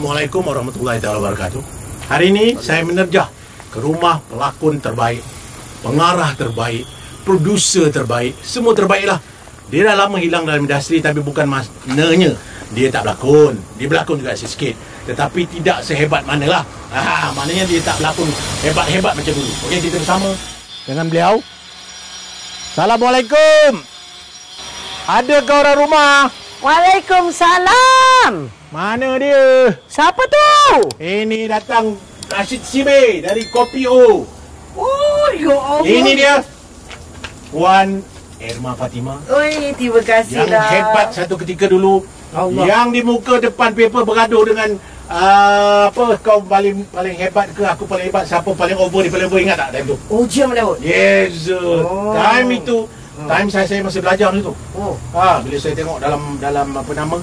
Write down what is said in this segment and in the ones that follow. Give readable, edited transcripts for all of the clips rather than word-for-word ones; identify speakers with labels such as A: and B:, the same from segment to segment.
A: Assalamualaikum warahmatullahi wabarakatuh. Hari ini saya menerjah ke rumah pelakon terbaik, pengarah terbaik, produser terbaik, semua terbaiklah. Dia dah lama hilang dalam industri, tapi bukan maknanya dia tak berlakon. Dia berlakon juga sikit, tetapi tidak sehebat manalah. Maknanya dia tak berlakon hebat-hebat macam dulu. Okey, kita bersama dengan beliau. Assalamualaikum. Ada ke orang rumah?
B: Waalaikumsalam.
A: Mana dia?
B: Siapa tu?
A: Ini datang Rashid Sibe dari Kopi O.
B: Oh, ya Allah.
A: Ini dia Puan Erma Fatimah.
B: Oi, terima kasih
A: Yang
B: lah.
A: hebat satu ketika dulu.
B: Allah.
A: Yang di muka depan paper bergaduh dengan apa, kau paling hebat ke aku paling hebat, siapa paling over, dia paling over, ingat tak time tu?
B: Ujian Daud.
A: Yes. Time itu time saya masih belajar tu.
B: Oh.
A: Bila saya tengok dalam apa nama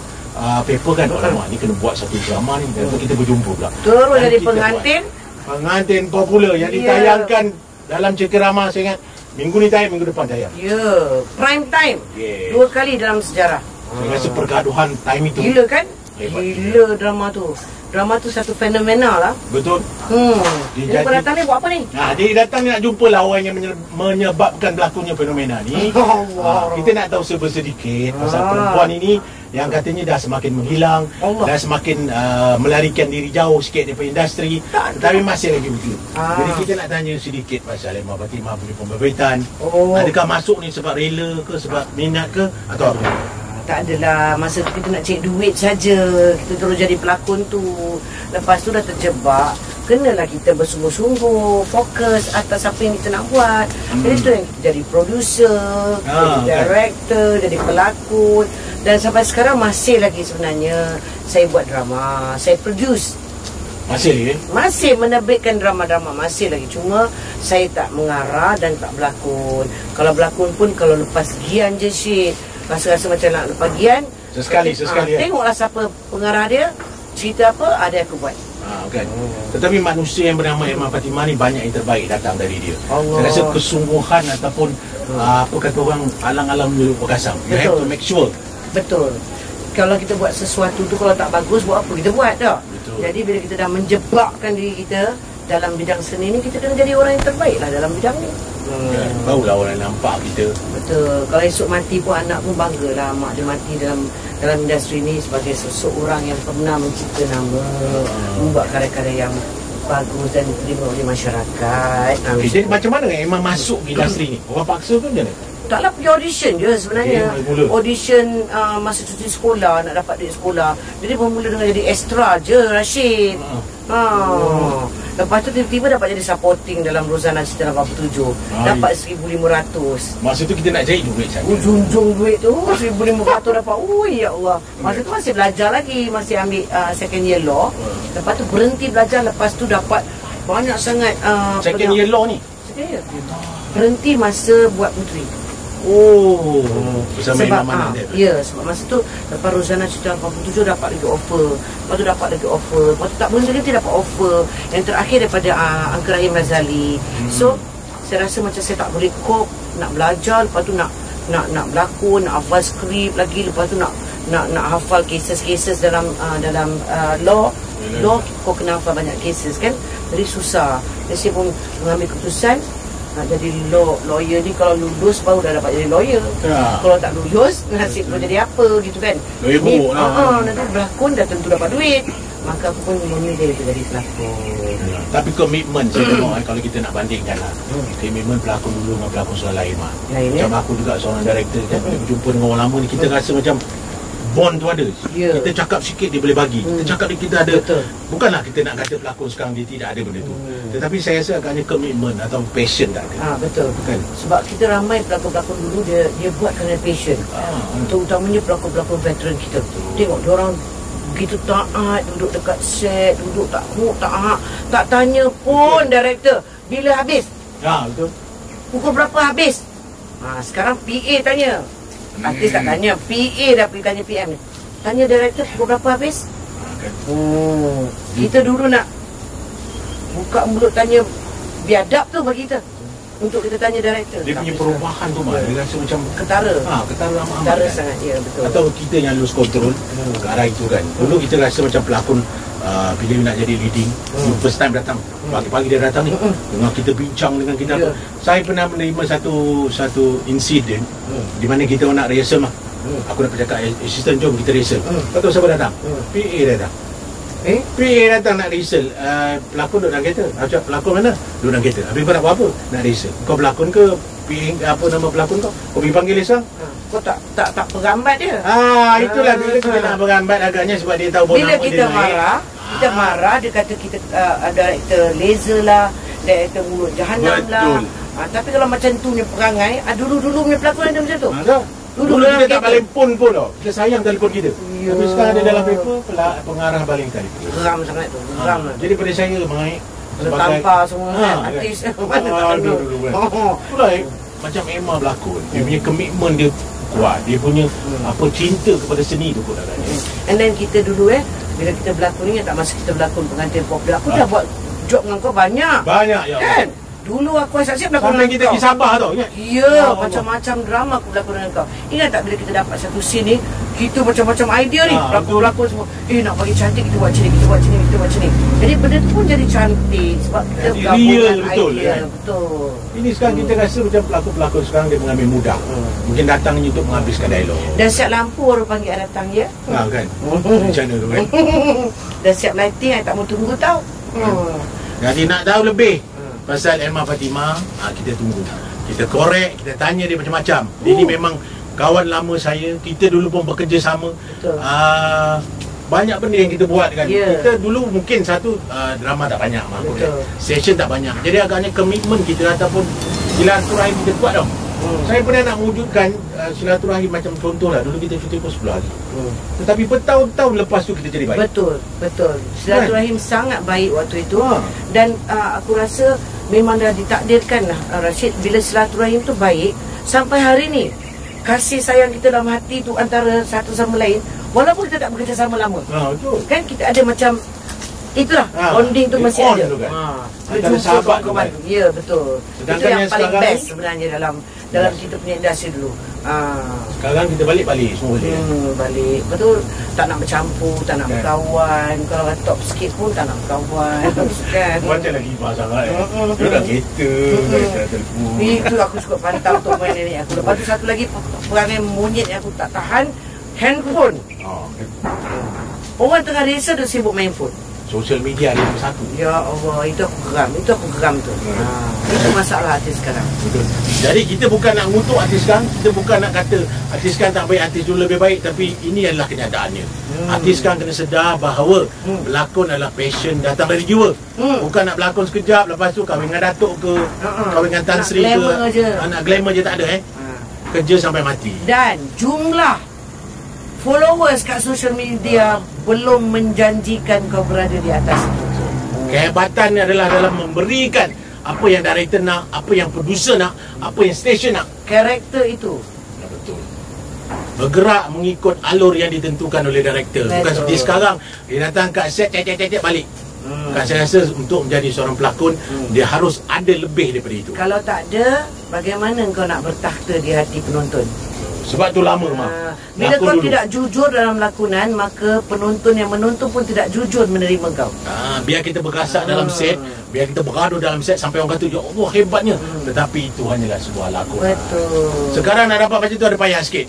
A: paper kan, alamak ni kena buat satu drama ni. Dan kita berjumpa pula.
B: Terus
A: Dan
B: jadi
A: kita
B: pengantin.
A: Pengantin popular yang ditayangkan dalam Cengkerama, saya ingat. Minggu ni tayang, minggu depan tayang.
B: Ya, prime time.
A: Yes.
B: 2 kali dalam sejarah.
A: Saya rasa pergaduhan time itu.
B: Gila kan?
A: Hebat.
B: Gila drama tu. Drama tu satu fenomena lah.
A: Betul.
B: Jadi kau datang ni buat apa ni?
A: Dia datang ni nak jumpa lah orang yang menyebabkan berlakunya fenomena ni.
B: Allah.
A: Kita nak tahu sedikit pasal perempuan ini yang katanya dah semakin menghilang, dah semakin melarikan diri jauh sikit daripada industri, tapi masih lagi wujud. Jadi kita nak tanya sedikit pasal Erma Fatimah punya pembebitan. Adakah masuk ni sebab rela ke, sebab minat ke, atau apa?
B: Tak adalah, masa tu kita nak cari duit saja. Kita terus jadi pelakon tu. Lepas tu dah terjebak, kenalah kita bersungguh-sungguh fokus atas apa yang kita nak buat. Jadi tu yang kita jadi producer, jadi director, jadi pelakon. Dan sampai sekarang masih lagi sebenarnya saya buat drama, saya produce.
A: Masih lagi?
B: Masih menerbitkan drama-drama, masih lagi. Cuma saya tak mengarah dan tak berlakon. Kalau berlakon pun kalau lepas gian je Syed. Rasa-rasa macam nak lepas gian.
A: Sesekali.
B: Tengoklah siapa pengarah dia, cerita apa, ada aku buat.
A: Kan? Tetapi manusia yang bernama Erma Fatimah ni banyak yang terbaik datang dari dia. Saya rasa kesungguhan ataupun apa kata orang, alang-alang dulu perkasam. You have to make sure.
B: Betul. Kalau kita buat sesuatu tu, kalau tak bagus, buat apa kita buat tak?
A: Betul.
B: Jadi bila kita dah menjebakkan diri kita dalam bidang seni ni, kita kena jadi orang yang terbaik lah dalam bidang ni.
A: Barulah orang nampak kita.
B: Betul. Kalau esok mati pun anak pun bangga lah mak dia mati dalam industri ni sebagai seseorang yang pernah mencipta nama, membuat karya-karya yang bagus dan diterima oleh masyarakat.
A: Jadi macam mana Erma masuk industri ni? Orang paksa ke macam mana?
B: Taklah, pergi audition je sebenarnya. Audition masa cuti sekolah, nak dapat duit sekolah. Jadi bermula dengan jadi extra je Rashid. Lepas tu tiba-tiba dapat jadi supporting dalam Rozana Cita 87. Dapat 1,500.
A: Masa tu kita nak cari duit saja.
B: Ujung-ujung duit tu 1,500 dapat. Oh ya Allah. Masa tu masih belajar lagi, masih ambil second year law. Lepas tu berhenti belajar, lepas tu dapat banyak sangat
A: second year law ni.
B: Second year. Berhenti masa buat puteri.
A: Bersama
B: sebab,
A: Imam Anak dia.
B: ya, sebab masa tu lepas Rozana Cita 87 dapat lagi offer. Lepas tu dapat lagi offer. Lepas tu tak berhenti dapat offer. Yang terakhir daripada Uncle Rahim Razali. So saya rasa macam saya tak boleh cope nak belajar, lepas tu nak berlakon, nak hafal skrip lagi, lepas tu nak hafal cases dalam law. Kau kena hafal banyak cases kan. Jadi susah. Jadi saya pun mengambil keputusan nak jadi lawyer ni, kalau lulus baru dah dapat jadi lawyer. Kalau tak lulus, nasib pun jadi apa gitu kan.
A: Lawyer buruk lah.
B: Nanti berlakon dah tentu dapat duit. Maka aku pun memilih untuk jadi pelakon.
A: Tapi komitmen saya tengok kalau kita nak bandingkan lah. Komitmen pelakon dulu dengan pelakon seorang lain mah. Macam aku juga seorang director kan, berjumpa dengan orang lama ni, kita rasa macam bond tu ada. Kita cakap sikit dia boleh bagi. Kita cakap kita ada. Bukanlah kita nak kata pelakon sekarang dia tidak ada benda tu. Tetapi saya rasa agaknya komitmen atau passion tak ada.
B: Betul. Kan? Sebab kita ramai pelakon-pelakon dulu dia buat kerana passion. Terutamanya pelakon-pelakon veteran kita. Tengok dia orang begitu taat, duduk dekat set, duduk tak tanya pun director bila habis.
A: Betul.
B: Pukul berapa habis? Sekarang PA tanya. Artis tak tanya, PA dah pergi tanya PM ni. Tanya director pukul berapa habis? Kita dulu nak buka mulut tanya biadab tu bagi kita. Untuk kita tanya director.
A: Dia punya perubahan tu mah, dia rasa macam
B: ketara.
A: Ketara
B: Ketara sangat, ya betul.
A: Atau kita yang lose control ke arah itu kan. Dulu kita rasa macam pelakon bila you nak jadi leading, you first time datang, pagi-pagi dia datang ni, dengan kita bincang dengan kita apa. Saya pernah menerima satu insiden di mana kita nak rehearsal mah. Aku nak cakap assistant, jom kita rehearsal. Kau tahu siapa datang? PA datang. PA datang nak rehearsal. Pelakon duduk dalam kereta. Aku cakap, pelakon mana? Duduk dalam kereta. Habis kau nak buat apa? Nak rehearsal. Kau pelakon ke? PA, apa nama pelakon kau? Kau pergi panggil dia sekarang?
B: Kau tak perambat dia.
A: Itulah bila kita nak berambat agaknya sebab dia tahu
B: bila kita marah, kita marah, dia kata kita director laser lah, director mulut jahanam lah. Tapi kalau macam tu punya perangai, dulu-dulu punya pelakon ada macam tu.
A: Dulu kita tak balik pun lah. Kita sayang telefon kita. Tapi sekarang ada dalam paper, pengarah baling telefon.
B: Geram sangat tu. Geram lah.
A: Jadi pada saya mengenai
B: tampar semua kan. Artis mana tak tahu.
A: Itulah macam Emma berlakon. Dia punya komitmen dia kuat. Dia punya apa cinta kepada seni tu pun agaknya.
B: And then kita dulu bila kita berlakon ni, tak masa kita berlakon pengantin popular, aku dah buat job dengan kau banyak.
A: Banyak ya.
B: Kan? Dulu aku asyik berlakon
A: sampai kita pergi Sabah tau, ingat?
B: Ya, macam-macam drama aku berlakon dengan kau. Ingat tak bila kita dapat satu scene ni, kita macam-macam idea ni, pelakon-pelakon semua. Nak bagi cantik, kita buat macam ni, kita buat macam ni, kita buat macam ni. Jadi benda tu pun jadi cantik sebab kita gabungkan idea. Betul. Ini
A: sekarang kita rasa macam pelakon-pelakon sekarang dia mengambil mudah. Mungkin datang untuk menghabiskan dialog.
B: Dan siap lampu orang panggil datang je.
A: Kan? Macam mana tu kan?
B: Dan siap lighting, tak mau tunggu tau.
A: Jadi nak tahu lebih pasal Emma Fatimah, kita tunggu. Kita korek, kita tanya dia macam-macam. Dia ni memang kawan lama saya. Kita dulu pun bekerja sama. Banyak benda yang kita buat kan. Kita dulu mungkin satu drama tak banyak, session tak banyak. Jadi agaknya komitmen kita ataupun silaturahim kita kuat tau. Saya pernah nak wujudkan silaturahim macam contohlah. Dulu kita cuti pun 10 hari. Tetapi bertahun-tahun lepas tu kita jadi baik.
B: Betul. Silaturahim sangat baik waktu itu. Dan aku rasa memang dah ditakdirkan lah, Rashid, bila silaturahim tu baik sampai hari ni. Kasih sayang kita dalam hati tu antara satu sama lain, walaupun kita tak bekerja sama lama.
A: Betul.
B: Kan kita ada macam itulah, bonding tu masih ada.
A: Antara sahabat tu kan.
B: Ya, betul.
A: Sedangkan
B: itu yang paling best
A: ni,
B: sebenarnya dalam kita punya industri dulu.
A: Sekarang kita balik semua boleh.
B: Balik. Betul. Tak nak bercampur, tak nak berkawan. Kalau top sikit pun tak nak berkawan. Kan?
A: Macam lagi pasang lah. Dia dah kereta, telefon.
B: Itu aku suka pantau untuk main nenek aku. Lepas tu satu lagi perangai monyet yang aku tak tahan, handphone. Orang tengah rehearsal dia sibuk main phone.
A: Sosial media dia nombor satu.
B: Ya Allah, itu aku geram tu. Itu masalah artis sekarang.
A: Betul. Jadi kita bukan nak ngutuk artis sekarang, kita bukan nak kata artis sekarang tak baik, artis dulu lebih baik, tapi ini adalah kenyataannya. Artis sekarang kena sedar bahawa berlakon adalah passion datang dari jiwa. Bukan nak berlakon sekejap, lepas tu kahwin dengan Datuk ke, kahwin dengan Tan Sri ke, nak glamour je tak ada kerja sampai mati. Dan
B: jumlah followers kat social media belum menjanjikan kau berada di atas itu.
A: Kehebatan adalah dalam memberikan apa yang director nak, apa yang producer nak, apa yang station nak.
B: Karakter itu.
A: Betul. Bergerak mengikut alur yang ditentukan oleh director. Bukan seperti sekarang dia datang kat set cek balik. Kan saya rasa untuk menjadi seorang pelakon dia harus ada lebih daripada itu.
B: Kalau tak ada, bagaimana kau nak bertakhta di hati penonton?
A: Sebab tu lama
B: bila kau tidak jujur dalam lakonan, maka penonton yang menonton pun tidak jujur menerima kau.
A: Biar kita bergasak dalam set, biar kita bergaduh dalam set sampai orang kata ya Allah hebatnya, tetapi itu hanyalah sebuah lakonan.
B: Betul.
A: Sekarang nak dapat macam tu ada payah sikit.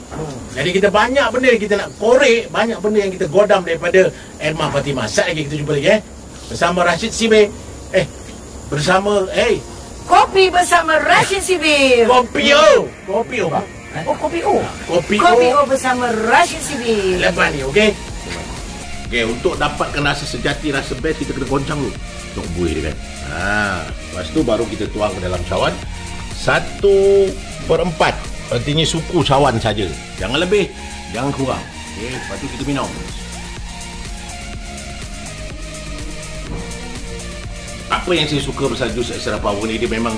A: Jadi kita banyak benda yang kita nak korek, banyak benda yang kita godam daripada Emma Fatimah. Sat lagi kita jumpa lagi bersama Rashid Sibir. Bersama
B: Kopi bersama Rashid Sibir.
A: Kopi O bang.
B: Kopi O.
A: Kopi
B: O bersama Rashid Sibir.
A: Lepas ni, okey? Okey, untuk dapatkan rasa sejati, rasa best, kita kena goncang dulu. Untuk buih dia kan. Lepas tu baru kita tuang ke dalam cawan. 1/4. Artinya suku cawan saja. Jangan lebih, jangan kurang. Okey, lepas tu kita minum. Apa yang saya suka pasal jus extra power ni, dia memang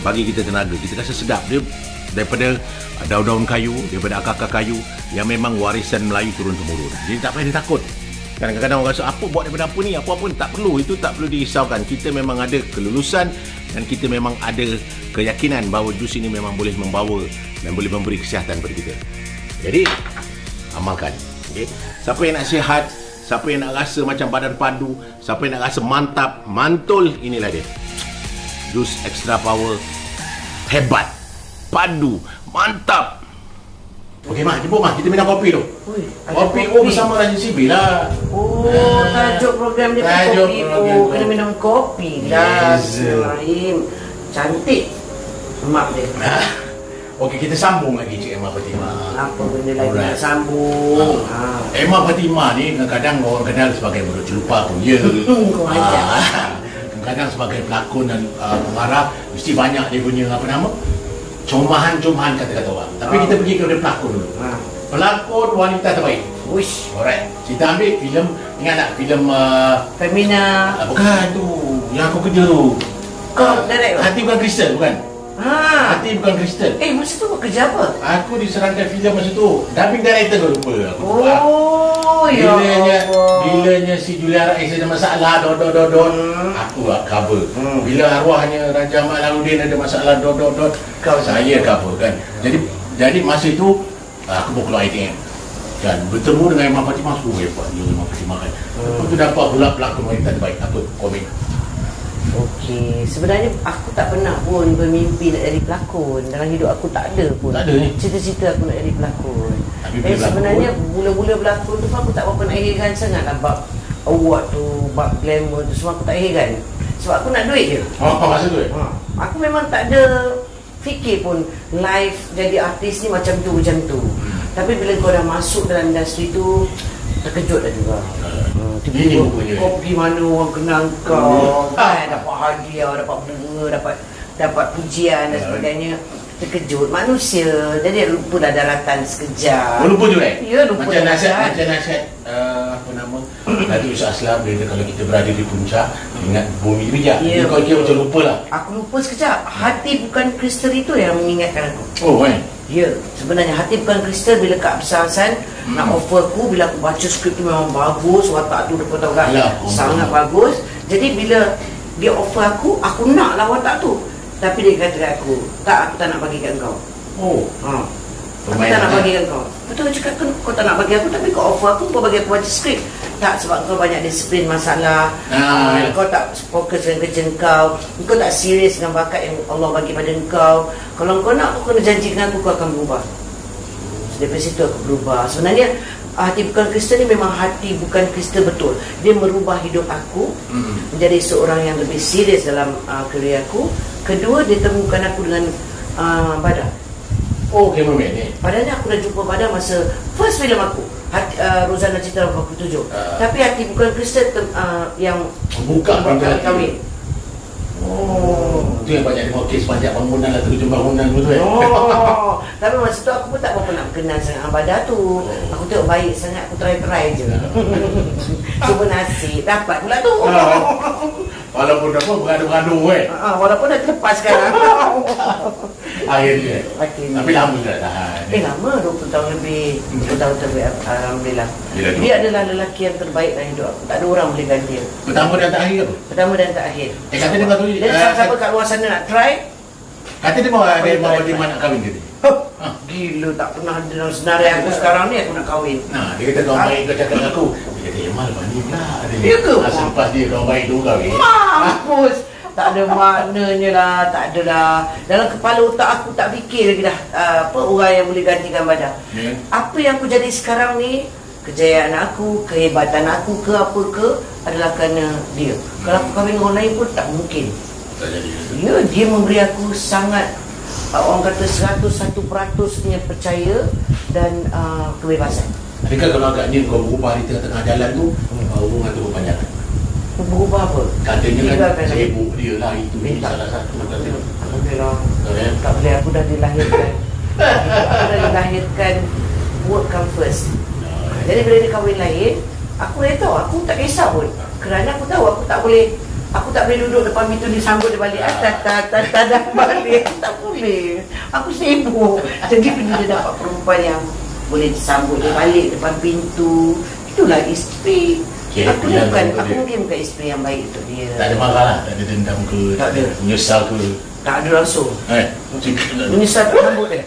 A: bagi kita tenaga. Kita rasa sedap. Dia daripada daun-daun kayu, daripada akar-akar kayu yang memang warisan Melayu turun-temurun. Jadi tak payah ditakut. Kadang-kadang orang rasa apa buat daripada apa ni, apa-apa ni. Tak perlu, itu tak perlu dirisaukan. Kita memang ada kelulusan dan kita memang ada keyakinan bahawa jus ini memang boleh membawa dan boleh memberi kesihatan kepada kita. Jadi amalkan. Okay? Siapa yang nak sihat, siapa yang nak rasa macam badan padu, siapa yang nak rasa mantap, mantul, inilah dia. Jus Extra Power. Hebat, padu, mantap. Okey Mak, jemput Mak, kita minum kopi tu. Kopi bersama Raja Sibil lah.
B: Tajuk program dia kopi. Kena minum kopi lah. Bismillahirrahmanirrahim. Cantik mak dia.
A: Okey, kita sambung lagi Cik Emma Fatimah.
B: Apa benda lagi nak sambung?
A: Emma Fatimah ni kadang-kadang orang kenal sebagai murid celupa pun ya. Kadang sebagai pelakon dan pengarah mesti banyak dia punya apa nama? Comahan-comahan kata-kata orang. Tapi kita pergi kepada pelakon dulu. Pelakon wanita terbaik.
B: Wish.
A: Alright. Kita ambil filem, ingat tak filem
B: Femina.
A: Bukan tu, yang aku kerja tu.
B: Kau direct.
A: Hati Bukan Kristal, bukan? Hati Bukan Kristal.
B: Masa tu kau kerja apa?
A: Aku diserangkan filem masa tu. Dubbing director kau lupa aku.
B: Ya
A: Bilanya si Julia Rais ada masalah aku cover. Bila arwahnya Raja Ahmad Laudin ada masalah saya cover kan. Jadi masa itu aku bawa keluar ITM dan bertemu dengan Imam Fatimah. Hebat dia Imam Fatimah kan. Lepas tu dapat pula pelakon wanita terbaik. Apa komen?
B: Okey, sebenarnya aku tak pernah pun bermimpi nak jadi pelakon. Dalam hidup aku tak ada pun.
A: Tak ada ni.
B: Cita-cita aku nak jadi pelakon.
A: Tapi
B: sebenarnya mula-mula berlakon tu aku tak berapa nak heran sangat lah bab award tu, bab glamour tu semua aku tak heran. Sebab aku nak duit je.
A: Masa tu
B: aku memang tak ada fikir pun life jadi artis ni macam tu. Tapi bila kau dah masuk dalam industri tu, terkejut dah juga. Tiba-tiba kau pergi mana orang kenal kau, kan, dapat hadiah, dapat bunga, dapat pujian dan sebagainya. Terkejut manusia, jadi lupalah daratan sekejap.
A: Lupa juga
B: Ya, lupa.
A: Macam nasihat apa nama Datuk Yusuf Aslam, dia kalau kita berada di puncak ingat bumi bijak.
B: Ya,
A: kau kira macam lupa lah.
B: Aku lupa sekejap. Hati Bukan Kristal itu yang mengingatkan aku. Ya, sebenarnya Hati Bukan Kristal bila Kak Besar Hassan nak offer aku, bila aku baca skrip tu memang bagus, watak tu dapat tahu kan, sangat bagus. Jadi bila dia offer aku nak lah watak tu. Tapi dia kata kat aku, aku tak nak bagi kat kau. Aku tak nak bagi kat kau. Betul cakap kau tak nak bagi aku, tapi kau offer aku, kau bagi aku baca skrip. Tak, sebab kau banyak disiplin masalah. Kau tak fokus dengan kerja kau tak serius dengan bakat yang Allah bagi pada kau. Kalau kau nak, kau kena janji dengan aku, kau akan berubah. Daripada situ aku berubah. Sebenarnya Hati Bukan Kristal ni memang hati bukan kristal betul. Dia merubah hidup aku menjadi seorang yang lebih serius dalam kerjaya aku. Kedua, dia temukan aku dengan Badar.
A: Kameraman ni.
B: Padahal aku dah jumpa Badar masa first film aku, Rozana Citra 47. Tapi Hati Bukan Kristal yang
A: buka
B: kahwin.
A: Itu yang banyak dimokis sepanjang bangunan lah, terjun bangunan tu
B: Tapi masa tu aku pun tak berapa nak kenal sangat Badar tu. Aku tengok baik sangat, aku try je. Cuba nasib dapat pula tu.
A: Walaupun dah pun bergaduh-gaduh
B: walaupun dah terlepas sekarang.
A: Akhirnya. Tapi lama dah tahan.
B: Lama, 20 tahun lebih. 20 tahun lebih, alhamdulillah. Dia adalah lelaki yang terbaik dalam hidup aku. Tak ada orang boleh ganti dia.
A: Pertama dan terakhir apa?
B: Pertama dan terakhir.
A: Kata dia tu.
B: Jadi siapa kat luar sana nak try,
A: kata dia mau dia nak kahwin ke dia?
B: Gila, tak pernah dalam senarai aku sekarang ni aku nak kahwin.
A: Dia kata kawan baik kau cakap dengan aku. Dia kata Emal lepas ni pula.
B: Ya ke?
A: Selepas dia kawan baik tu kahwin.
B: Mampus. Tak ada maknanya lah, tak ada lah. Dalam kepala otak aku tak fikir lagi dah apa orang yang boleh gantikan Badar. Apa yang aku jadi sekarang ni, kejayaan aku, kehebatan aku ke apa ke, adalah kerana dia. Kalau aku kahwin dengan orang lain pun tak mungkin.
A: Tak jadi.
B: Ya, dia memberi aku sangat, orang kata 101% punya percaya dan kebebasan.
A: Adakah kalau agaknya kau berubah di tengah-tengah jalan tu, hubungan tu berpanjangan?
B: Berubah apa?
A: Katanya kan sibuk dia lah, itu salah satu katanya.
B: Alhamdulillah. Tak boleh, aku dah dilahirkan. Aku dah dilahirkan work come first. Jadi bila dia kahwin lain, aku dah tahu, aku tak kisah pun. Kerana aku tahu aku tak boleh duduk depan pintu disambut dia balik. Tak dah balik. Tak boleh. Aku sibuk. Jadi bila dia dapat perempuan yang boleh disambut dia balik depan pintu, itulah isteri. Aku mungkin bukan isteri yang baik untuk dia.
A: Tak ada marah lah, tak ada dendam ke, tak ada menyesal ke?
B: Tak ada langsung. Menyesal tak sambut dia.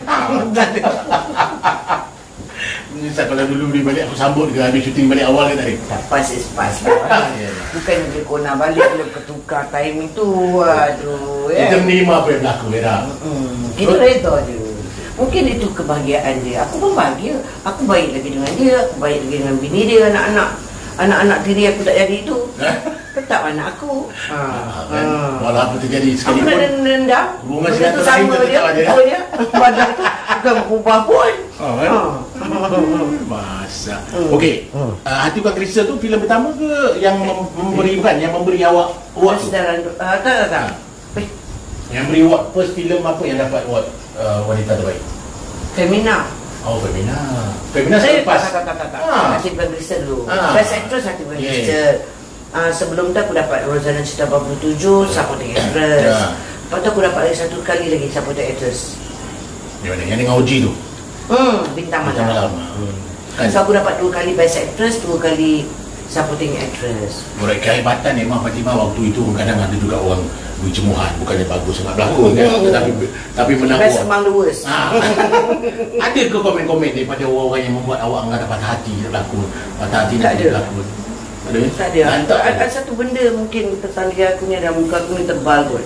A: Ustaz kalau dulu beli balik aku sambut ke habis syuting balik awal kan tadi.
B: Pas is pas lah. Bukan dia kona balik dia ketukar timing tu. Aduh
A: Kita menerima apa yang berlaku Vera.
B: Kita reda je. Mungkin itu kebahagiaan dia. Aku pun bahagia. Aku baik lagi dengan dia, aku baik lagi dengan bini dia, anak-anak tiri aku tak jadi itu. Tetap anak aku.
A: Walau apa terjadi
B: Aku
A: sekalipun.
B: nak dendam.
A: Hubungan
B: Benda tu
A: silaturahim
B: sama
A: tetap
B: dia.
A: ada.
B: Oh dia. Badan tu bukan berubah pun.
A: Masa. Okey. Hati Bukan Kristal tu filem pertama ke yang memberi yang memberi awak award tu?
B: Tak.
A: Yang beri award first filem apa yang dapat award wanita terbaik?
B: Femina.
A: Oh, Femina. Femina
B: Saya
A: selepas.
B: tak. Hati Bukan Kristal dulu. Best actress Hati Bukan
A: Yeah.
B: Kristal. Sebelum tu aku dapat Rozana Cita 47 supporting actress. Lepas tu aku dapat lagi satu kali lagi supporting actress.
A: Di mana? Yang dengan Oji tu?
B: Bintang
A: Bintang
B: Malam.
A: Malam. Kan?
B: So aku dapat 2 kali best actress, 2 kali supporting actress.
A: Boleh kehebatan memang Fatimah waktu itu kadang ada juga orang bercemuhan bukannya bagus sangat berlakon kan, tapi menang
B: Best
A: award.
B: among the worst.
A: Ada ke komen-komen daripada orang-orang yang membuat awak angkat patah hati nak berlakon, patah hati nak
B: Tak ada.
A: berlakon? Tak ada?
B: Tak ada. Ada satu benda mungkin tentang dia aku ni ada muka aku ni tebal kot.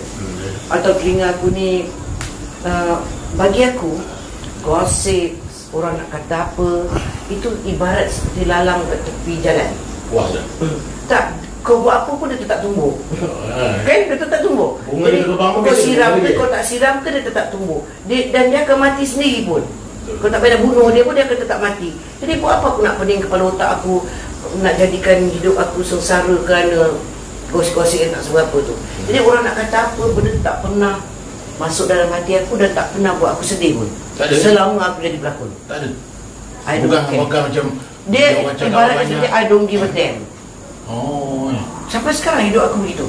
B: Atau telinga aku ni bagi aku gosip orang nak kata apa itu ibarat seperti lalang kat tepi jalan.
A: Puas dah.
B: Tak, kau buat apa pun dia tetap tumbuh. Kan dia tetap tumbuh.
A: Bunga
B: Jadi
A: dia lubang pun
B: kau
A: biasa
B: siram
A: tumbuh
B: ke
A: dia.
B: kau tak siram ke dia tetap tumbuh. Dan dia akan mati sendiri pun. Kau tak payah bunuh dia pun dia akan tetap mati. Jadi buat apa aku nak pening kepala otak aku nak jadikan hidup aku sengsara kerana gosip-gosip yang tak seberapa tu. Jadi orang nak kata apa benda tu tak pernah masuk dalam hati aku dan tak pernah buat aku sedih pun.
A: Tak ada.
B: Selama aku jadi pelakon.
A: Tak ada.
B: I don't care.
A: Bukan macam
B: Dia
A: orang cakap
B: ibarat
A: banyak.
B: seperti I don't give a damn.
A: Oh, ya.
B: Sampai sekarang hidup aku begitu.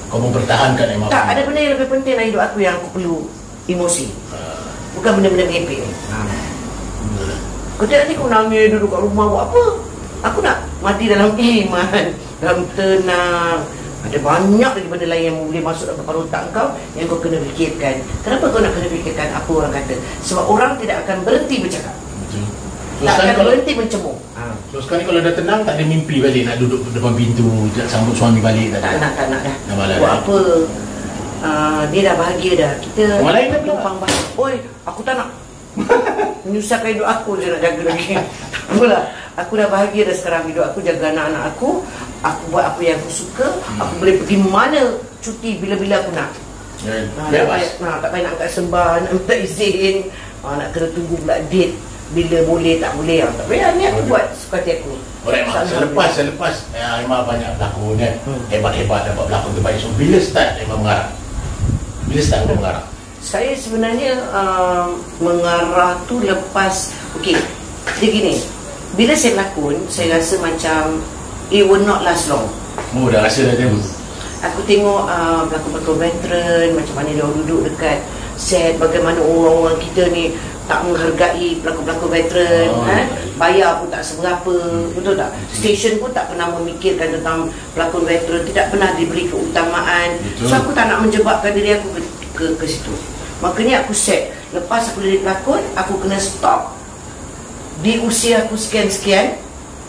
A: Kau mempertahankan emang.
B: Tak, ada benda yang lebih penting dalam hidup aku yang aku perlu emosi. Bukan benda-benda merepek ni. Kau tengok ni kau nangis duduk kat rumah buat apa? Aku nak mati dalam iman, dalam tenang. Ada banyak lagi benda lain yang boleh masuk dalam kepala otak kau yang kau kena fikirkan. Kenapa kau nak kena fikirkan apa orang kata? Sebab orang tidak akan berhenti bercakap.
A: Betul. So,
B: Tak
A: sekarang
B: akan
A: kalau
B: berhenti mencemooh.
A: So sekarang ni kalau dah tenang tak ada mimpi balik nak duduk depan pintu nak sambut suami balik tak ada.
B: Tak nak dah.
A: Dah malas
B: Buat
A: dah.
B: apa? Dia dah bahagia dah. Kita
A: Orang lain dah pula.
B: tumpang bahagia. Oi, aku tak nak menyusahkan hidup aku je nak jaga lagi. Tak apalah. Aku dah bahagia dah sekarang hidup aku, jaga anak-anak aku. Aku buat apa yang aku suka. Aku boleh pergi mana cuti bila-bila aku nak. Tak payah nak angkat sembah, nak minta izin, nak kena tunggu pula date bila boleh tak boleh. Tak payah, ni aku buat suka hati aku.
A: Alright, Mak. Selepas Aimah banyak berlakon kan, hebat-hebat dapat berlakon terbaik. So bila start Aimah mengarah? Bila start Aimah mengarah?
B: Saya sebenarnya mengarah tu lepas, okey, dia gini, bila saya berlakon, saya rasa macam it will not last long.
A: Oh, dah rasa dah tengok.
B: Aku tengok pelakon-pelakon veteran, macam mana dia orang duduk dekat set, bagaimana orang-orang kita ni tak menghargai pelakon-pelakon veteran, bayar pun tak seberapa, betul tak? Stesen pun tak pernah memikirkan tentang pelakon veteran, tidak pernah diberi keutamaan.
A: Betul.
B: So aku tak nak menjebakkan diri aku ke situ. Makanya aku set, lepas aku jadi pelakon, aku kena stop di usia aku sekian-sekian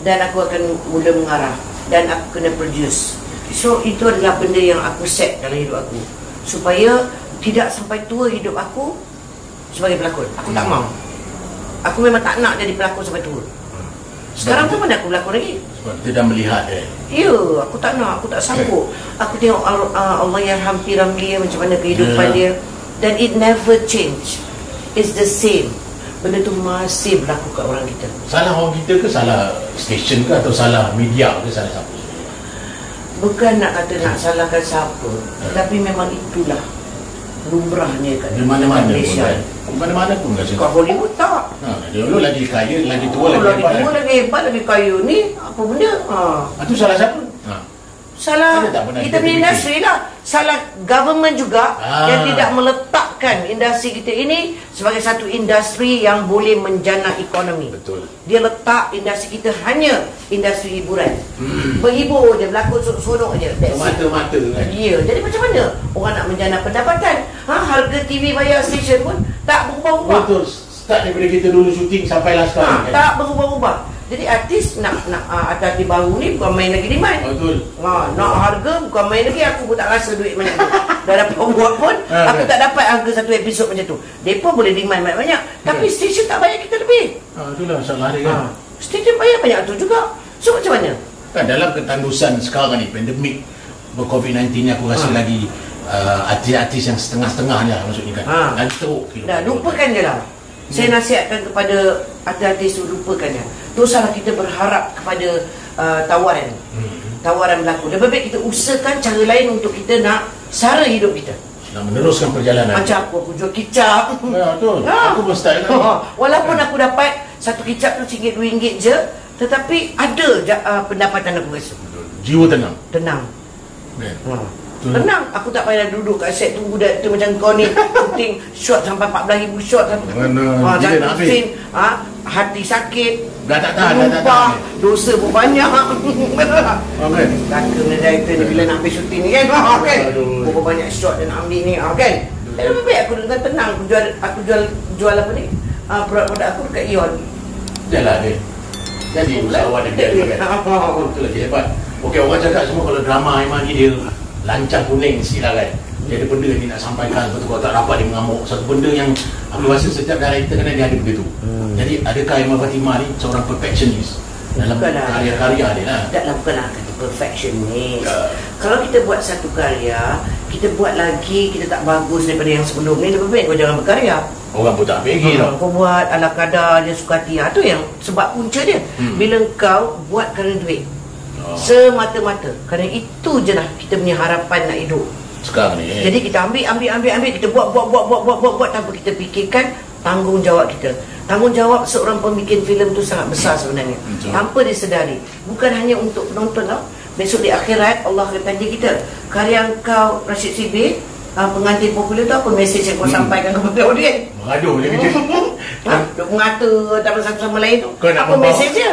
B: dan aku akan mula mengarah dan aku kena produce. So itu adalah benda yang aku set dalam hidup aku supaya tidak sampai tua hidup aku sebagai pelakon. Aku tak mau. Aku memang tak nak jadi pelakon sampai tua. Sekarang pun mana aku berlakon lagi.
A: Sebab kita dah melihat
B: Ya, aku tak nak, aku tak sanggup. Aku tengok Allah yang hampir Ramli macam mana kehidupan dia dan it never change. It's the same. Benda tu masih berlaku kat orang kita.
A: salah orang kita ke salah stesen ke atau salah media ke salah siapa?
B: Bukan nak kata nak salahkan siapa, tapi memang itulah lumrahnya kat
A: Di mana-mana pun
B: Malaysia.
A: kan. Di mana-mana pun rasa.
B: Kat Hollywood tak.
A: Dia dulu lagi kaya, lagi tua,
B: Lagi
A: lagi hebat.
B: tua, lagi hebat, lagi kaya ni apa benda?
A: Itu salah siapa?
B: Salah
A: Ada tak pernah
B: kita
A: kita
B: punya
A: fikir?
B: industri lah. Salah government juga yang tidak meletakkan industri kita ini sebagai satu industri yang boleh menjana ekonomi.
A: Betul.
B: Dia letak industri kita hanya industri hiburan. Berhibur je, berlakon seronok je. That's it.
A: Mata-mata kan.
B: Ya, jadi macam mana orang nak menjana pendapatan? Harga TV bayar stesen pun tak berubah-ubah.
A: Betul. Start daripada kita dulu syuting sampailah sekarang.
B: Tak berubah-ubah. Jadi artis nak artis baru ni bukan main lagi demand.
A: Betul.
B: Nak harga bukan main lagi, aku pun tak rasa duit banyak tu. Dah dapat buat pun aku tak dapat harga satu episod macam tu. Depa boleh demand banyak-banyak, tapi stesen tak bayar kita lebih.
A: Itulah masalah dia kan.
B: Stesen bayar banyak tu juga. So macam mana?
A: Kan dalam ketandusan sekarang ni, pandemik COVID-19 ni, aku rasa lagi artis-artis yang setengah-setengah ni lah maksudnya kan. Dan teruk.
B: Dah lupakan je lah. Saya nasihatkan kepada artis-artis tu, lupakan je. Teruslah kita berharap kepada tawaran. Tawaran berlaku. Lebih baik kita usahakan cara lain untuk kita nak sara hidup kita.
A: Nak meneruskan perjalanan.
B: Macam aku jual kicap.
A: Ya, betul. Aku pun start kan.
B: Walaupun aku dapat satu kicap tu RM1, RM2 je, tetapi ada pendapatan aku rasa.
A: Jiwa tenang.
B: Tenang.
A: Yeah.
B: Tenang, aku tak payah duduk kat set tunggu dia macam kau ni shooting shot sampai 14,000 shot satu.
A: Mana?
B: Satu scene, hati sakit,
A: dah tak tahan.
B: dosa pun banyak.
A: Kan?
B: Takkan director ni bila nak ambil shooting ni kan. Kan? Berapa banyak shot dia nak ambil ni, kan? Lebih baik aku dengan tenang, aku jual apa ni? Produk aku dekat Ion.
A: Jalan dia. Jadi usahawan dia kan. Betul lagi hebat. Okey, orang cakap semua kalau drama memang dia lancang kuning sikit lah kan. Dia ada benda yang dia nak sampaikan. Lepas tu kalau tak dapat dia mengamuk. Satu benda yang aku rasa setiap director kena dia ada begitu. Jadi adakah Emma Fatimah ni seorang perfectionist dalam karya-karya dia lah?
B: Taklah, bukanlah kata perfectionist. Kalau kita buat satu karya, kita buat lagi, kita tak bagus daripada yang sebelum ni, lebih baik kau jangan berkarya.
A: Orang pun tak fikir tau.
B: Kau buat ala kadar dia suka hati. Itu yang sebab punca dia. Bila kau buat kerana duit, semata-mata kerana itu je lah kita punya harapan nak hidup
A: sekarang ni.
B: Jadi kita ambil, kita buat tanpa kita fikirkan tanggungjawab kita. Tanggungjawab seorang pembikin filem tu sangat besar sebenarnya. Tanpa disedari. Bukan hanya untuk penonton tau. Besok di akhirat Allah akan tanya kita, karya kau Rashid Sibir, pengantin popular tu apa mesej yang kau sampaikan kepada audiens?
A: Mengaduh dia macam
B: duk mengata antara satu sama lain tu. Apa mesej dia?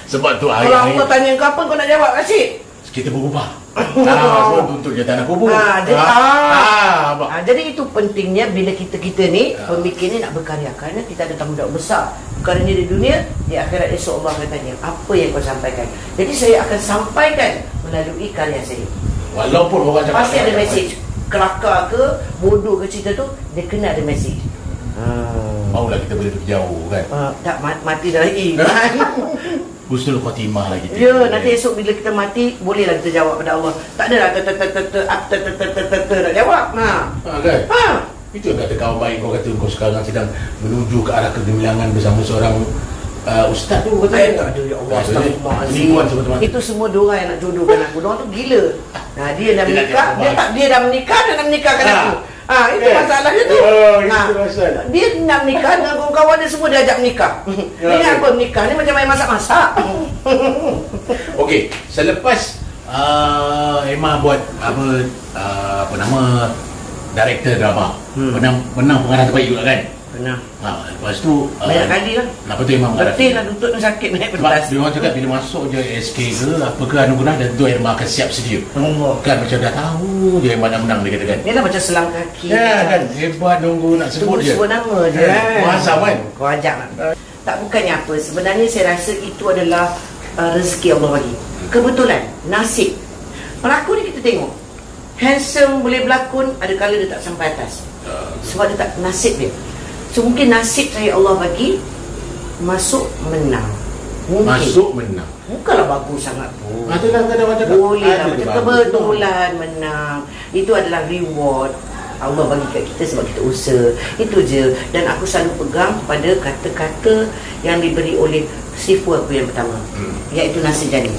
A: Sebab tu
B: kalau Allah tanya kau apa, kau nak jawab Rashid?
A: Kita berubah. Sebab untuk je tanah kubur.
B: Jadi itu pentingnya bila kita ni pemikir ni nak berkarya, kerana kita ada tanggungjawab besar. Bukan hanya di dunia, di akhirat esok Allah akan tanya apa yang kau sampaikan. Jadi saya akan sampaikan melalui karya saya.
A: Walaupun orang cakap
B: pasti ada mesej. Kelakar ke, bodoh ke cerita tu, dia kena ada mesej.
A: Maulah kita boleh pergi jauh kan.
B: Tak mati dah lagi kan.
A: Husnul Khotimah lagi.
B: Ya, nanti esok bila kita mati, bolehlah kita jawab pada Allah. Tak adalah nak jawab.
A: Kan? Itu yang kata kawan baik kau kata kau sekarang sedang menuju ke arah kegemilangan bersama seorang ustaz tu kata.
B: Tak ada, ya Allah, astagfirullahalazim. Itu semua diorang yang nak jodohkan aku. Diorang tu gila. Dia dah menikah, dia dah menikah dan nak menikahkan aku. Itu masalahnya tu. Dia nak menikah dengan kawan-kawan dia semua, dia ajak menikah. Ingat apa menikah ni macam main masak-masak.
A: Okey, selepas Emma buat apa nama director drama, menang pengarah terbaik juga kan?
B: Pernah.
A: Lepas tu
B: banyak kali lah.
A: Kenapa tu Emma mengarah?
B: Betul lah, lutut ni sakit naik pentas.
A: Dia orang cakap bila masuk je SK ke apa ke anugerah, dan tu Emma akan siap sedia. Kan macam dah tahu dia Emma nak menang, dia kata kan.
B: Dia lah macam selang kaki.
A: Ya kan, hebat nunggu nak sebut je.
B: Sebut nama je.
A: Kuasa kan.
B: Kau ajak lah. Tak, bukannya apa. Sebenarnya saya rasa itu adalah rezeki Allah bagi. Kebetulan, nasib. Pelakon ni kita tengok, handsome, boleh berlakon, ada kala dia tak sampai atas. Sebab dia tak, nasib dia. So mungkin nasib saya Allah bagi masuk menang. Mungkin.
A: Masuk menang.
B: Bukanlah bagus sangat pun.
A: Boleh
B: lah, macam kebetulan menang. Itu adalah reward Allah bagi kat kita sebab kita usaha. Itu je. Dan aku selalu pegang pada kata-kata yang diberi oleh sifu aku yang pertama, iaitu Nasir Jani.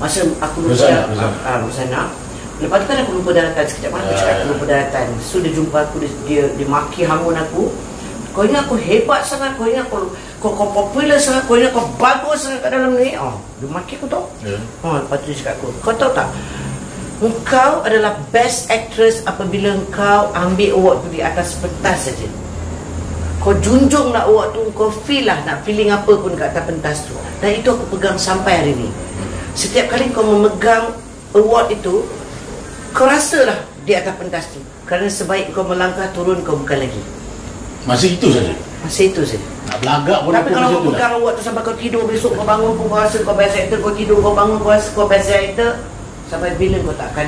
B: Masa aku Rosana, lepas tu kan aku lupa daratan sekejap. Aku cakap aku lupa daratan. So dia jumpa aku, dia maki hamun aku. Kau ingat aku hebat sangat, kau ingat kau popular sangat, kau ingat kau bagus sangat kat dalam ni. Dia maki aku tau. Lepas tu dia cakap aku, kau tahu tak, engkau adalah best actress apabila engkau ambil award tu di atas pentas saja. Kau junjunglah award tu, kau feel lah, nak feeling apa pun kat atas pentas tu. Dan itu aku pegang sampai hari ni. Setiap kali kau memegang award itu, kau rasalah di atas pentas tu. Kerana sebaik kau melangkah turun, kau bukan lagi.
A: Masa itu saja.
B: Masa itu saja.
A: Nak belagak pun
B: Tapi
A: aku
B: kalau
A: macam
B: kau
A: tu lah.
B: pegang awak tu sampai kau tidur, besok kau bangun pun kau rasa kau best actor, kau tidur kau bangun kau rasa kau best actor, sampai bila kau tak akan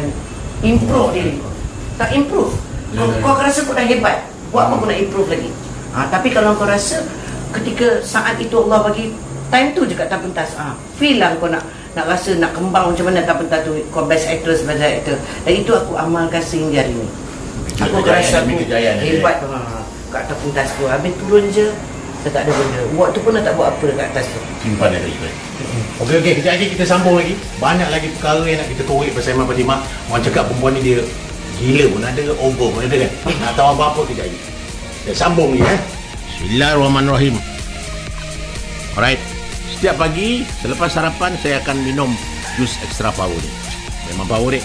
B: improve diri kau? Tak improve. Kau akan rasa kau dah hebat. Buat apa kau nak improve lagi? Tapi kalau kau rasa ketika saat itu Allah bagi time tu je kat tak pentas, feel lah kau nak rasa nak kembang macam mana tak pentas tu, kau best actress, best actor. Dan itu aku amalkan sehingga hari ni. Aku rasa aku hebat kat atas pentas tu. Habis turun je, dah tak ada benda. Buat tu pun dah tak buat apa dekat atas tu.
A: Simpan dia lagi. Okey, kejap lagi kita sambung lagi. Banyak lagi perkara yang nak kita korek pasal Aiman Fatimah. Orang cakap perempuan ni dia gila pun ada, over pun ada kan. Nak tahu apa-apa kejap lagi. Kita sambung ni Bismillahirrahmanirrahim. Alright. Setiap pagi selepas sarapan saya akan minum jus extra power ni. Memang power ni.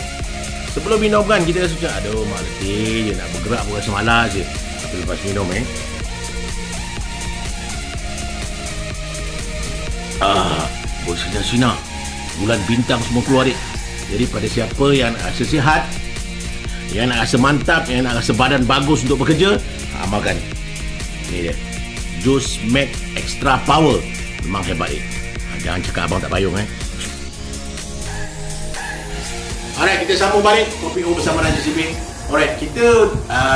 A: Sebelum minum kan kita rasa macam aduh mak letih je, nak bergerak pun rasa malas je. Tapi lepas minum bersinar-sinar, bulan bintang semua keluar ni. Jadi pada siapa yang nak rasa sihat, yang nak rasa mantap, yang nak rasa badan bagus untuk bekerja, amalkan ni dia, Jus Mac Extra Power. Memang hebat ni. Jangan cakap abang tak payung Alright, kita sambung balik Kopi O bersama Raja Sibing. Alright, kita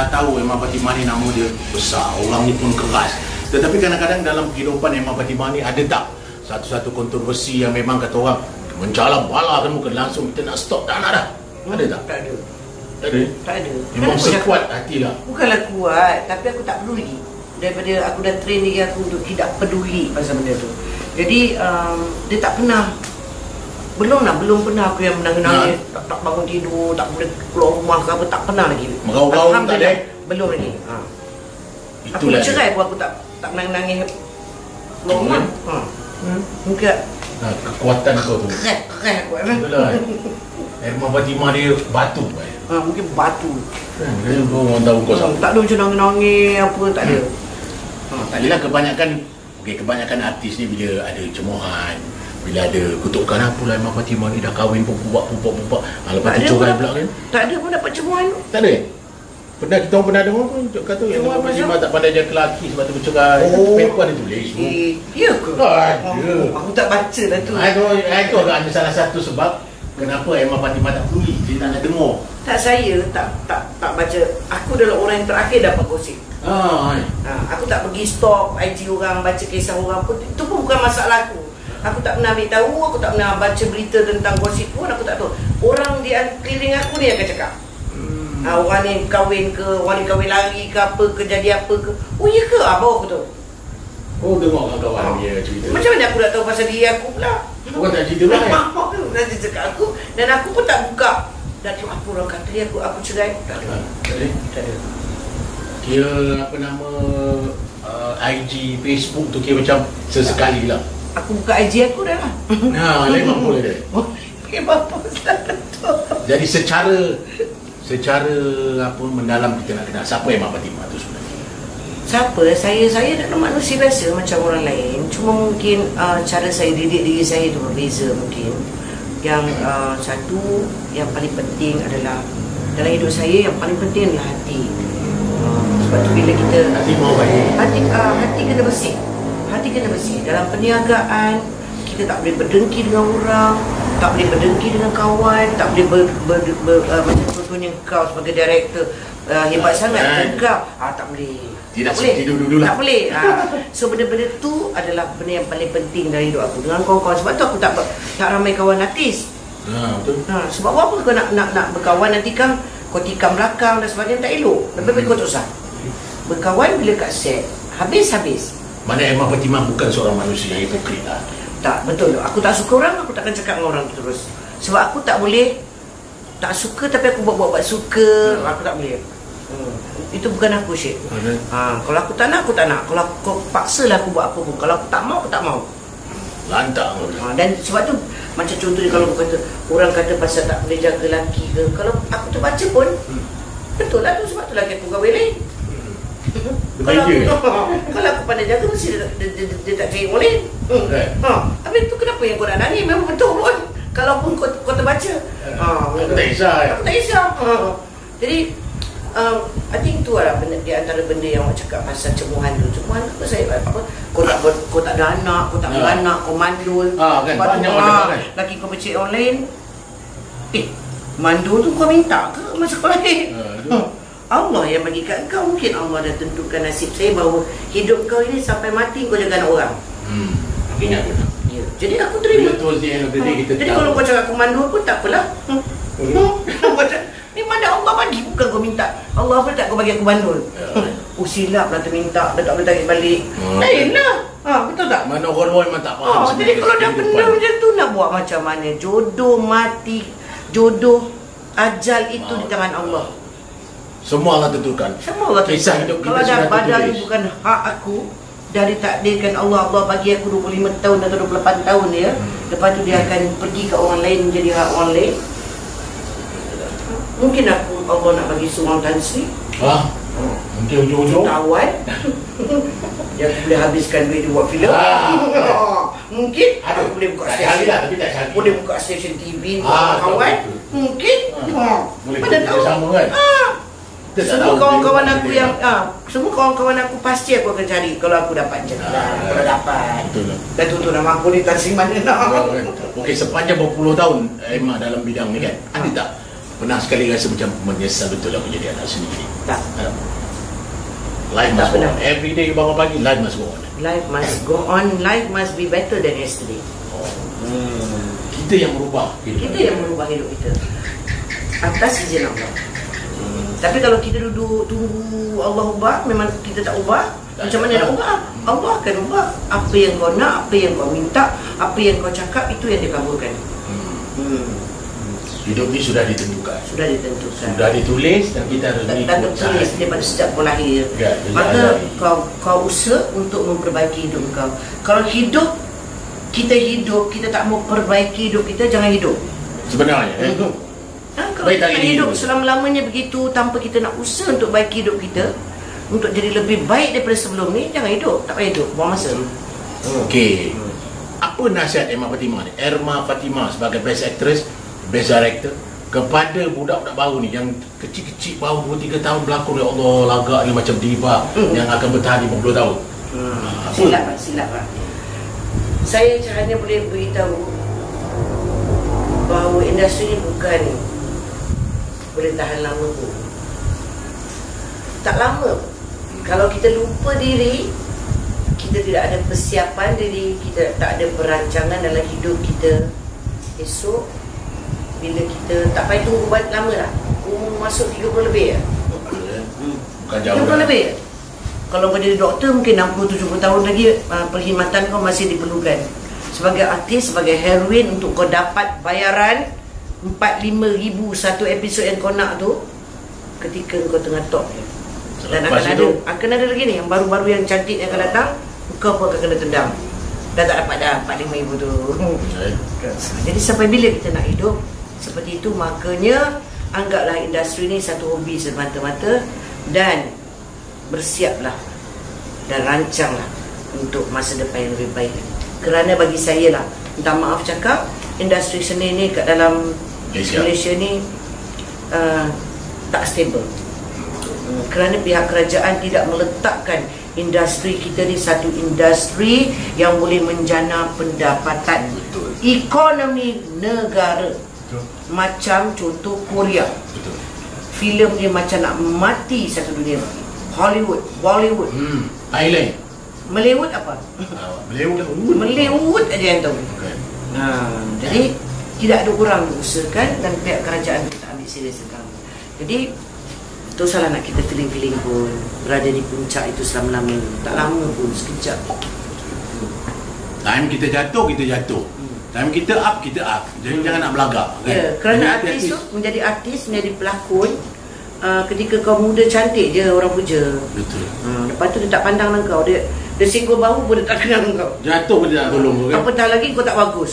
A: tahu Aiman Fatimah ni nama dia besar, orang ni pun keras. Tetapi kadang-kadang dalam kehidupan Aiman Fatimah ni ada tak satu-satu kontroversi yang memang kata orang mencalam bala kan muka langsung kita nak stop, tak nak dah? Ada tak?
B: Tak ada.
A: Tak ada?
B: Tak ada.
A: Memang sekuat hati lah.
B: Bukanlah kuat, tapi aku tak peduli. Daripada aku dah train diri aku untuk tidak peduli pasal benda tu. Jadi dia tak pernah, belum pernah aku yang menangis-nangis, tak bangun tidur, tak boleh keluar rumah ke apa, tak pernah lagi.
A: Merau-rau tak ada?
B: Belum lagi. Aku
A: Itulah
B: bercerai pun aku tak menangis keluar rumah. Mungkin
A: kekuatan kau tu.
B: keren aku.
A: Itulah. Aiman Fatimah dia batu.
B: Mungkin batu.
A: Dia orang tahu kau sama.
B: Tak ada macam nangis-nangis apa, tak ada.
A: Tak adalah kebanyakan artis ni bila ada cemohan, bila ada kutukan apalah Aiman Fatimah ni dah kahwin pun pupak. Lepas tu cerai pula kan.
B: Tak ada pun dapat cemohan tu.
A: Tak ada. Kita pernah dengar pun kata Aiman Fatimah tak pandai jaga lelaki sebab tu bercerai. Paper ada tulis.
B: Ya ke?
A: Ada.
B: Aku tak baca lah tu.
A: Itu agak ada salah satu sebab kenapa Aiman Fatimah tak peduli, dia tak nak dengar.
B: Tak, saya tak baca. Aku adalah orang yang terakhir dapat gosip. Aku tak pergi stalk IG orang, baca kisah orang pun. Itu pun bukan masalah aku. Aku tak pernah ambil tahu, aku tak pernah baca berita tentang gosip pun, aku tak tahu. Orang di keliling aku ni akan cakap. Orang ni kahwin ke, orang ni kahwin lari ke apa ke, jadi apa ke. Oh ya ke? Bawa aku tu.
A: Oh, tengok kawan-kawan dia cerita.
B: Macam mana aku nak tahu pasal diri aku pula?
A: Orang tak cerita lah
B: Nanti cakap aku. Dan aku pun tak buka. Dah tengok apa orang kata dia, aku cerai. Tak ada. Tak ada.
A: Kira apa nama IG, Facebook tu kira macam sesekali lah.
B: Aku buka IG aku dah lah.
A: Memang boleh dia.
B: Apa pasal tu?
A: Jadi secara apa mendalam kita nak kenal siapa Aiman Fatimah tu sebenarnya.
B: Siapa? Saya adalah manusia biasa macam orang lain. Cuma mungkin cara saya didik diri saya tu berbeza mungkin. Yang satu, yang paling penting adalah dalam hidup saya yang paling penting adalah hati. Sebab tu bila kita
A: Hati mau baik.
B: hati kena bersih. Hati kena bersih. Dalam perniagaan kita tak boleh berdengki dengan orang, tak boleh berdengki dengan kawan, tak boleh macam contohnya kau sebagai director hebat sangat kau, tak boleh.
A: Tak boleh. Dulu lah.
B: Tak boleh. So benda-benda tu adalah benda yang paling penting dari hidup aku dengan kawan-kawan. Sebab tu aku tak ramai kawan artis.
A: Betul.
B: Sebab apa kau nak berkawan nanti kan kau tikam belakang dan sebagainya, tak elok. Lebih baik kau tak usah. Berkawan bila kat set, habis-habis.
A: Mana Aiman Fatimah bukan seorang manusia yang hipokrit lah.
B: Tak, betul. Aku tak suka orang, aku takkan cakap dengan orang terus. Sebab aku tak boleh tak suka tapi aku buat suka. Aku tak boleh. Itu bukan aku, Syed. Kalau aku tak nak, aku tak nak. Kalau kau paksalah aku buat apa pun. Kalau aku tak mau, aku tak mau.
A: Lantang.
B: Dan sebab tu macam contohnya kalau aku kata orang kata pasal tak boleh jaga lelaki ke, kalau aku terbaca pun betul lah tu, sebab tu lelaki aku kahwin lain. Kalau aku pandai jaga mesti dia tak cari orang lain. Habis tu kenapa yang kau nak nangis? Memang betul pun. Kalaupun kau terbaca,
A: aku tak kisah.
B: Aku tak kisah. Jadi I think tu lah benda, di antara benda yang awak cakap pasal cemuhan tu. Cemuhan tu saya apa? Kau tak ada anak, kau tak beranak, kau mandul.
A: Kan banyak orang kan.
B: Laki kau becik orang lain. Mandul tu kau minta ke masuk sekolah lain? Allah yang bagi kat kau. Mungkin Allah dah tentukan nasib saya bahawa hidup kau ini sampai mati kau jaga anak orang.
A: Ingat betul.
B: Ya. Jadi aku terima. Jadi kalau kau cakap aku mandul pun tak apalah. Ni mana Allah bagi, bukan kau minta. Allah pun tak kau bagi aku bandul. Silap lah terminta, dah tak boleh tarik balik. Lain lah. Betul tak?
A: Mana orang memang tak faham.
B: Jadi kalau dah benda macam tu nak buat macam mana? Jodoh mati, jodoh ajal itu di tangan Allah.
A: Semua Allah tentukan.
B: Semua Allah tentukan. Kalau dah badan ni bukan hak aku, dah ditakdirkan Allah bagi aku 25 tahun atau 28 tahun ya. Lepas tu dia akan pergi ke orang lain menjadi hak orang lain. Mungkin Allah nak bagi seorang Tan Sri.
A: Mungkin ujung-ujung
B: tawan yang boleh habiskan duit dia buat filem. Mungkin aku boleh buka stesen. Boleh buka stesen TV kawan. Mungkin. Mana tahu
A: sama kan.
B: Semua kawan-kawan aku yang semua kawan-kawan aku pasti aku akan cari kalau aku dapat je. Kalau dapat. Dan tu nama aku ni Tan Sri mana nak.
A: Okey, sepanjang berpuluh tahun Emma dalam bidang ni kan. Ada tak pernah sekali rasa macam menyesal betul aku jadi anak sendiri?
B: Tak.
A: Life must go on. Every day you bangun pagi, life must go on.
B: Life must go on. Life must be better than yesterday.
A: Kita yang merubah hidup.
B: Kita yang merubah hidup kita atas izin Allah. Tapi kalau kita duduk tunggu Allah ubah, memang kita tak ubah, macam mana nak ubah? Allah akan ubah. Apa yang kau nak, apa yang kau minta, apa yang kau cakap, itu yang dikabulkan.
A: Hidup ni sudah ditentukan.
B: Sudah ditentukan.
A: Sudah ditulis dan kita harus
B: mengikut. Tertulis daripada sejak kau lahir. Maka kau usaha untuk memperbaiki hidup kau. Kalau kita tak mau perbaiki hidup kita, jangan hidup.
A: Sebenarnya
B: kalau kita nak hidup selama-lamanya begitu tanpa kita nak usaha untuk baiki hidup kita, untuk jadi lebih baik daripada sebelum ni, jangan hidup. Tak payah hidup, buang masa.
A: Okey. Apa nasihat Erma Fatimah ni? Erma Fatimah sebagai best actress, best director kepada budak-budak baru ni yang kecil-kecil baru 2-3 tahun berlakon, ya Allah, lagak ni macam diva yang akan bertahan 50 tahun.
B: Silap. Saya hanya boleh beritahu bahawa industri ni bukan boleh tahan lama pun. Tak lama. Kalau kita lupa diri, kita tidak ada persiapan diri, kita tak ada perancangan dalam hidup kita, esok bila kita tak payah tunggu lama lah. Umur masuk 30 lebih ya.
A: Bukan jauh
B: 30 lebih ya. Kalau kau jadi doktor mungkin 60-70 tahun lagi perkhidmatan kau masih diperlukan. Sebagai artis, sebagai heroin, untuk kau dapat bayaran 4-5 ribu satu episod yang kau nak tu, ketika kau tengah top je. Dan akan ada lagi ni yang baru-baru yang cantik yang akan datang, kau pun akan kena tendang. Dah tak dapat dah 4-5 ribu tu. Jadi sampai bila kita nak hidup seperti itu? Makanya anggaplah industri ni satu hobi semata-mata, dan bersiaplah dan rancanglah untuk masa depan yang lebih baik. Kerana bagi saya lah, minta maaf cakap, industri seni ni kat dalam Malaysia ni tak stable. Kerana pihak kerajaan tidak meletakkan industri kita ni satu industri yang boleh menjana pendapatan. Ekonomi negara. Macam contoh Korea. Filem dia macam nak mati satu dunia. Hollywood, Bollywood,
A: Thailand,
B: Melewut apa? Melewut aja yang tahu. Jadi tidak ada orang mengusahakan dan pihak kerajaan tak ambil serius sekarang. Jadi tak usahlah nak kita feeling-feeling pun berada di puncak itu selama-lama. Tak lama pun, sekejap.
A: Time kita jatuh, time kita up, Jadi jangan nak belagak kan?
B: Ya, kerana artis tu menjadi artis, menjadi pelakon, ketika kau muda cantik je orang puja.
A: Betul.
B: Lepas tu dia tak pandang dengan kau. Dia singgah bahu pun dia tak kenal dengan kau.
A: Jatuh pun dia tak tolong kau kan?
B: Apatah lagi kau tak bagus.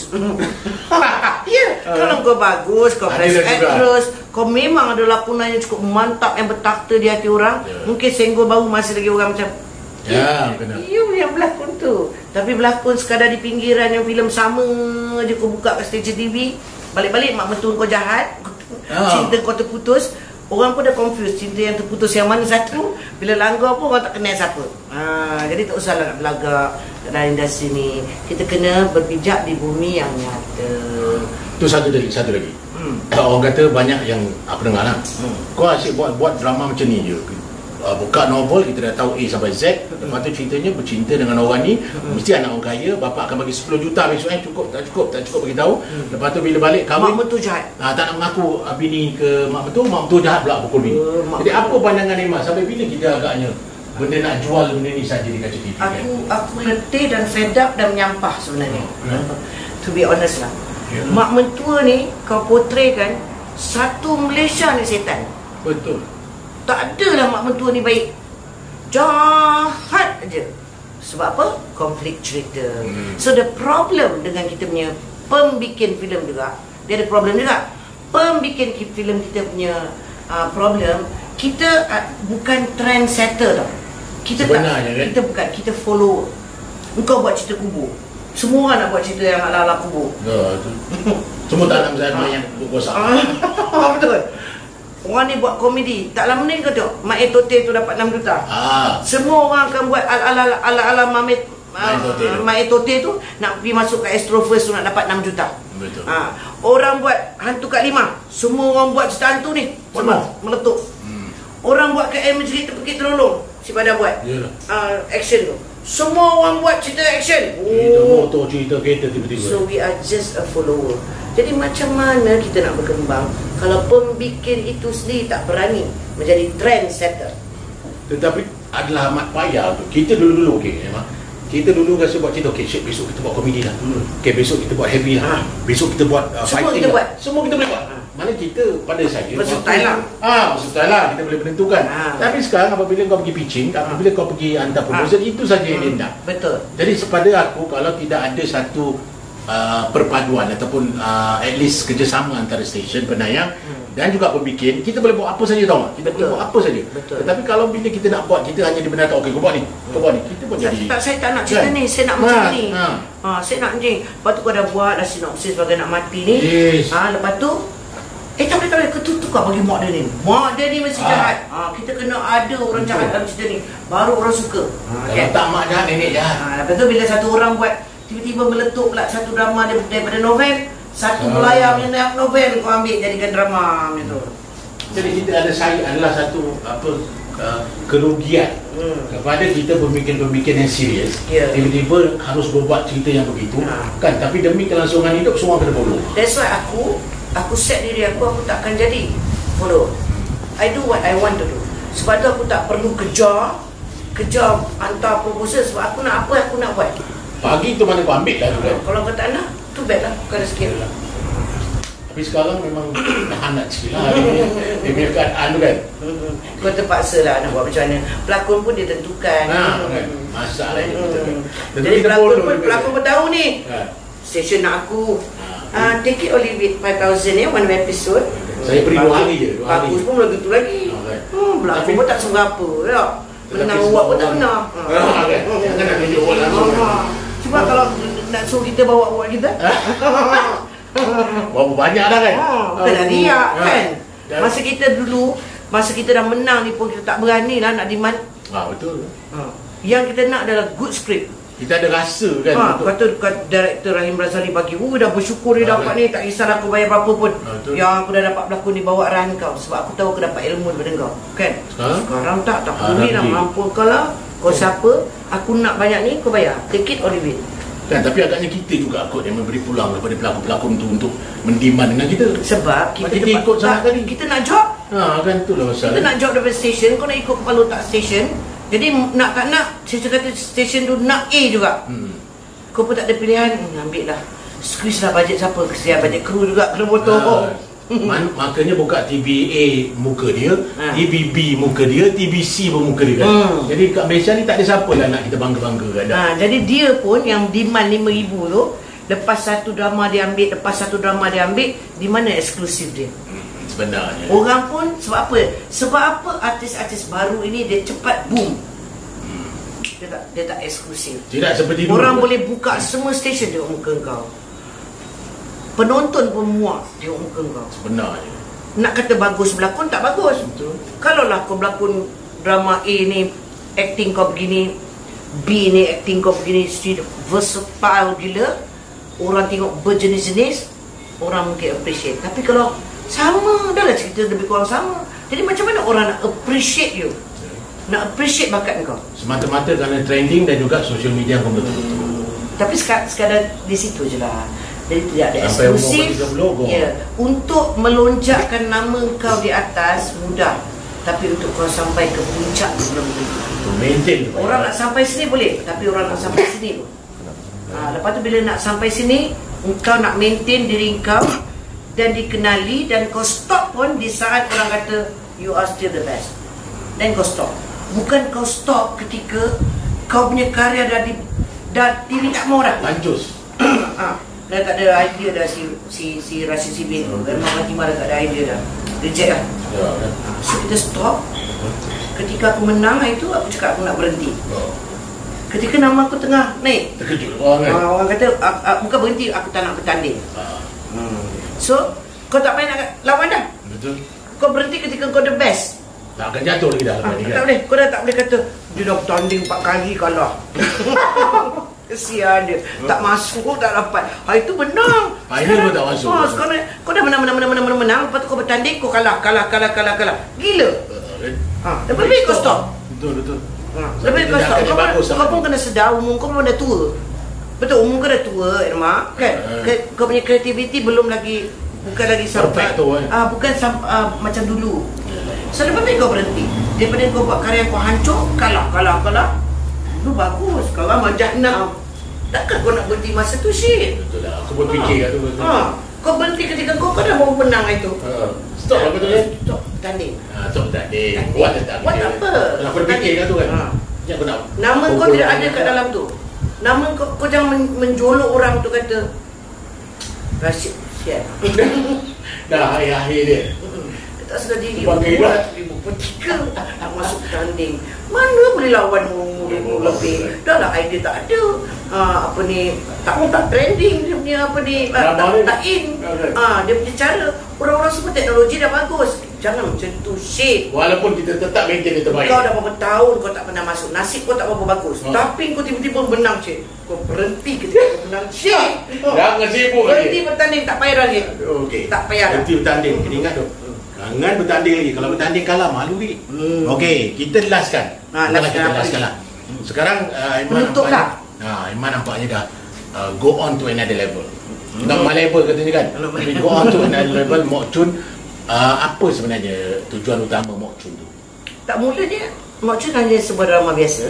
B: Ya, kalau kau bagus, kau fresh actress, kau memang ada lakonan yang cukup mantap, yang bertakhta di hati orang, mungkin singgah bahu masih lagi orang macam
A: kena.
B: You yang berlakon tu. Tapi berlakon sekadar di pinggiran yang filem sama je kau buka kat stesen TV, balik-balik mak mentua kau jahat, cinta kau terputus, Orang pun dah confused cinta yang terputus yang mana satu. Bila langgar pun orang tak kenal siapa. Jadi tak usahlah nak belagak dalam industri ni. Kita kena berpijak di bumi yang nyata.
A: Tu satu lagi. Orang kata banyak yang apa dengar lah. Kau asyik buat drama macam ni je. Buka novel, kita dah tahu A sampai Z. Lepas tu ceritanya bercinta dengan orang ni, mesti anak orang kaya, bapa akan bagi 10 juta besok, tak cukup bagi tahu. Lepas tu bila balik kahwin,
B: mak mentua jahat.
A: Tak nak mengaku bini ke mak mentua jahat pula pukul bini. Jadi apa pandangan Emma, sampai bila kita agaknya benda nak jual benda ni saja di kaca TV?
B: Aku letih dan fed up dan menyampah sebenarnya. To be honest lah. Mak mentua ni kau portraykan satu Malaysia ni setan.
A: Betul.
B: Tak adalah mak mentua ni baik. Jahat aja. Sebab apa? Konflik cerita. So the problem dengan kita punya pembikin filem juga, dia ada problem juga. Pembikin filem kita punya problem, kita bukan trendsetter tau. Kita
A: sebenarnya
B: tak, kita bukan, kita follow. Engkau buat cerita kubur, semua orang nak buat cerita yang ala-ala kubur.
A: Semua tak nak misalnya yang berkosak.
B: Betul. Orang ni buat komedi. Tak lama ni kau tengok Mak Etote tu dapat 6 juta. Semua orang akan buat ala-ala Mak Etote tu nak pergi masuk ke Astro First tu nak dapat 6 juta.
A: Betul.
B: Orang buat Hantu Kak Lima, semua orang buat cerita hantu ni semua meletup. Orang buat KM cerita Bukit Terolong, si Badar buat action tu. Semua orang buat cerita action.
A: Cerita motor, cerita kereta tiba-tiba.
B: So we are just a follower. Jadi macam mana kita nak berkembang kalau pembikin itu sendiri tak berani menjadi trendsetter?
A: Tetapi adalah amat payah tu. Kita dulu-dulu Emma. Kita dulu rasa buat cerita, besok kita buat komedi lah. Besok kita buat heavy lah. Besok kita buat fighting lah. Semua kita boleh buat. Mana kita, pada saya
B: Versatile lah.
A: Versatile lah, kita boleh menentukan. Tapi sekarang apabila kau pergi pitching, apabila kau pergi hantar proposal, itu saja yang dia nak.
B: Betul.
A: Jadi pada aku, kalau tidak ada satu perpaduan ataupun at least kerjasama antara stesen penayang dan juga pembikin, kita boleh buat apa saja, tahu tak? Kita boleh buat apa saja. Tetapi kalau bila kita nak buat, kita hanya dibenarkan, okey kau buat ni, kita pun jadi
B: saya tak nak cerita ni, saya nak macam ni. Saya nak ni. Lepas tu kau dah buat dah sinopsis sebagai nak mati ni. Lepas tu tak boleh ketukar bagi mak dia ni. Mak dia ni mesti jahat. Kita kena ada orang jahat dalam cerita ni, baru orang suka.
A: Kalau tak mak jahat, nenek jahat.
B: Lepas tu bila satu orang buat, tiba-tiba meletup pula satu drama daripada novel, satu belayar punya novel kau ambil jadikan drama macam tu.
A: Jadi kita adalah satu kerugian kepada kita pembikin-pembikin yang serius. Tiba-tiba harus berbuat cerita yang begitu kan, tapi demi kelangsungan hidup semua kena follow.
B: That's why aku set diri aku takkan jadi follow. I do what I want to do. Sebab tu aku tak perlu kejar hantar proposal. Sebab aku nak apa, aku nak buat.
A: Pagi tu mana kau ambil lah tu kan.
B: Kalau kau tak nak, tu bad lah, bukan rezeki lah.
A: Tapi sekarang memang hangat sikit lah dia punya keadaan tu kan.
B: Kau terpaksa lah nak buat macam mana. Pelakon pun dia tentukan.
A: Kan? Masalahnya
B: jadi pelakon pun tahu ni session nak aku take it or leave it, 5,000 one episode.
A: Saya beri 2 hari je.
B: Bagus pun belum tentu lagi. Pelakon pun tak seberapa ya. Menang awak pun tak menang.
A: Jangan nak tunjuk awak langsung.
B: Cuba kalau nak suruh kita bawa awak kita
A: berapa banyak dah kan.
B: Bukan dah riak kan. Masa kita dah menang ni pun kita tak berani lah nak demand.
A: Betul.
B: Yang kita nak adalah good script.
A: Kita ada rasa kan.
B: Kata director Rahim Razali bagi, dah bersyukur dia dapat ni, tak kisahlah aku bayar berapa pun. Yang aku dah dapat berlakon ni, bawa arahan kau. Sebab aku tahu aku dapat ilmu daripada kau. Kan? Sekarang tak peduli lah, mampu kau lah. Kau siapa, aku nak banyak ni, kau bayar. Take it or leave it.
A: Kan, tapi agaknya kita juga kot yang memberi pulang kepada pelakon-pelakon tu untuk mendiman dengan kita.
B: Sebab kita
A: ikut sangat tadi.
B: Kita nak job.
A: Kan itulah masalah.
B: Kita nak job daripada stesen, kau nak ikut kepala otak stesen. Jadi nak tak nak, saya kata stesen tu nak A juga. Kau pun tak ada pilihan, ambil lah. Squeeze lah bajet siapa, kesian bajet kru juga, kru motor.
A: Makanya buka TVA muka dia, TVB muka dia, TVC pun muka dia kan. Jadi kat Malaysia ni tak ada siapa lah nak kita bangga-bangga kan.
B: Jadi dia pun yang demand 5,000 tu, lepas satu drama dia ambil, di mana eksklusif dia?
A: Sebenarnya
B: orang pun sebab apa artis-artis baru ini dia cepat boom. Dia tak eksklusif.
A: Tidak seperti dulu.
B: Orang boleh buka semua stesen tengok muka kau. Penonton pun muak tengok muka kau.
A: Sebenarnya
B: nak kata bagus berlakon tak bagus.
A: Betul.
B: Kalau lah kau berlakon drama A ni acting kau begini, B ni acting kau begini, versatile gila, orang tengok berjenis-jenis, orang mungkin appreciate. Tapi kalau sama, dah lah cerita lebih kurang sama. Jadi macam mana orang nak appreciate you? Nak appreciate bakat kau?
A: Semata-mata kerana trending dan juga social media kau betul-betul.
B: Tapi sekadar di situ je lah. Jadi tidak ada
A: sampai
B: eksklusif. Ya, untuk melonjakkan nama kau di atas mudah. Tapi untuk kau sampai ke puncak belum tentu.
A: Untuk maintain tu.
B: Orang nak sampai sini boleh, tapi orang nak sampai sini pun. Lepas tu bila nak sampai sini, kau nak maintain diri kau dan dikenali, dan kau stop pun di saat orang kata you are still the best. Dan kau stop. Bukan kau stop ketika kau punya karya dah diminta sama orang.
A: Pancus.
B: Dah tak ada idea dah si Rashid Sibin tu. Memang Fatimah dah tak ada idea dah. Reject lah. So kita stop. Ketika aku menang itu, aku cakap aku nak berhenti. Ketika nama aku tengah naik,
A: Terkejut orang kan?
B: orang kata bukan berhenti, aku tak nak bertanding. So kau tak payah nak lawan dah.
A: Betul.
B: Kau berhenti ketika kau the best.
A: Tak akan jatuh lagi dah lepas ni kan?
B: Tak boleh. Kau dah tak boleh kata dia dah bertanding 4 kali kalah. Kesian dia. Tak masuk, tak dapat. Itu menang.
A: Final pun tak masuk.
B: Sekarang kau dah menang. Lepas tu kau bertanding, kau kalah. Gila. Lebih baik kau stop.
A: Betul.
B: Lebih baik kau stop. Kau pun kena sedar umur kau pun dah tua. Betul, umur kau dah tua, Irma. Kan? Kau punya kreativiti belum lagi, bukan lagi sampai bukan macam dulu. So lebih baik kau berhenti daripada kau buat karya kau hancur, kalah. Lu bagus, kau ramah jahannam. Takkan kau nak berhenti masa tu, shit.
A: Betul lah, aku berfikir kat tu.
B: Kau berhenti ketika kau dah mau menang itu.
A: Stop lah betul kan?
B: Stop bertanding.
A: Stop bertanding. Buat tak
B: apa?
A: Kenapa berfikir kat tu kan? Aku nak
B: nama kau tidak ada kat dalam tu. Nama kau jangan menjolok orang tu kata Rashid siap.
A: Dah akhir-akhir dia.
B: Tak sedar diri.
A: Pakai dah.
B: Bertiga nak masuk tanding. Mana boleh lawan umur lebih. Dah lah idea tak ada. Tak trending dia punya tak in. Dia punya cara. Orang-orang semua teknologi dah bagus. Jangan macam tu, shit.
A: Walaupun kita tetap maintain yang terbaik.
B: Kau dah berapa tahun kau tak pernah masuk. Nasib kau tak berapa bagus. Tapi kau tiba-tiba menang, cik. Kau berhenti ketika kau menang, cik.
A: Jangan sibuk lagi.
B: Berhenti bertanding, tak payah lagi.
A: Okey.
B: Tak payah.
A: Berhenti bertanding. Kena ingat tu. Jangan bertanding lagi. Kalau bertanding kalah, malu lagi. Okey, kita lastkan. Kita lastkan lah. Sekarang Iman
B: nampaknya,
A: Iman nampaknya dah go on to another level. Nama level katanya kan. Tapi go on to another level. Mok Chun, apa sebenarnya tujuan utama Mok Chun tu?
B: Tak mulanya Mok Chun hanya sebuah drama biasa.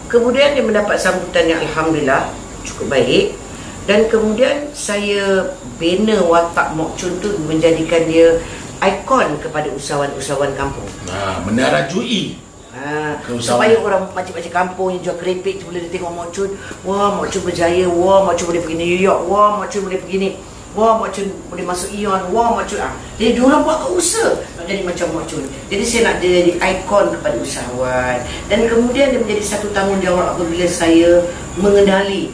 B: Kemudian dia mendapat sambutan yang alhamdulillah cukup baik. Dan kemudian saya bina watak Mok Chun tu, menjadikan dia ikon kepada usahawan-usahawan kampung.
A: Menarajui
B: supaya orang macam-macam kampung yang jual keripik tu, bila dia tengok Mok Chun, wah Mok Chun berjaya, wah Mok Chun boleh pergi New York, wah Mok Chun boleh pergi ni, wah Mok Chun boleh masuk Ion, wah Mok Chun jadi diorang buat usaha nak jadi macam Mok Chun. Jadi saya nak dia jadi ikon kepada usahawan. Dan kemudian dia menjadi satu tanggungjawab apabila saya mengenali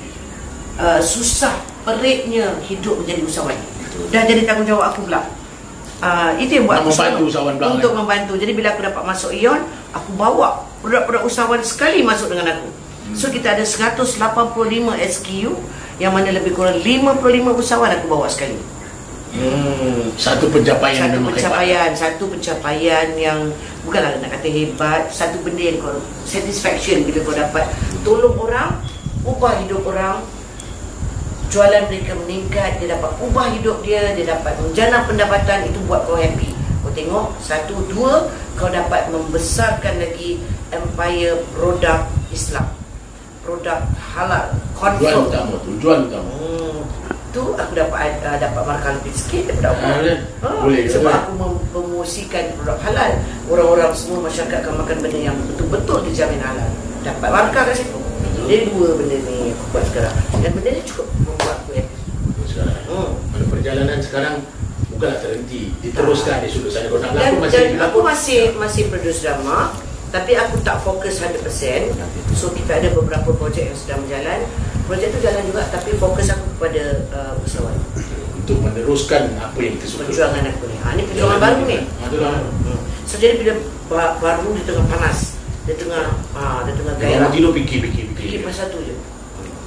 B: susah peritnya hidup menjadi usahawan. Dah jadi tanggungjawab aku pula. Itu yang buat aku
A: membantu usahawan belakang
B: untuk membantu. Jadi bila aku dapat masuk Ion, aku bawa produk-produk usahawan sekali masuk dengan aku. So kita ada 185 SKU, yang mana lebih kurang 55 usahawan aku bawa sekali.
A: Satu pencapaian memang hebat.
B: Satu pencapaian yang bukanlah nak kata hebat, satu benda yang kau satisfaction bila kau dapat tolong orang, ubah hidup orang, jualan mereka meningkat, dia dapat ubah hidup dia dapat menjana pendapatan, itu buat kau happy. Kau tengok, 1, 2, kau dapat membesarkan lagi empire produk Islam, produk halal, confirm.
A: Tujuan utama.
B: Tu aku dapat markah lebih sikit daripada aku.
A: Boleh.
B: Sebab aku mempromosikan produk halal. Orang-orang semua masyarakat akan makan benda yang betul-betul dijamin halal. Dapat markah kat situ. Jadi 2 benda ni aku buat sekarang. Dan benda ni cukup membuat aku happy.
A: Sekarang perjalanan sekarang bukanlah terhenti, diteruskan di sudut sana. Kau nak
B: Dan
A: berlakon
B: aku masih produce drama, tapi aku tak fokus 100%. So kita ada beberapa projek yang sedang berjalan. Projek tu jalan juga, tapi fokus aku kepada usahawan.
A: untuk meneruskan apa yang kita suka.
B: Perjuangan aku ni. Ini perjuangan baru ni.
A: Itulah.
B: So jadi bila baru di tengah panas, di tengah gairah.
A: Tidur fikir.
B: Fikir pasal tu je.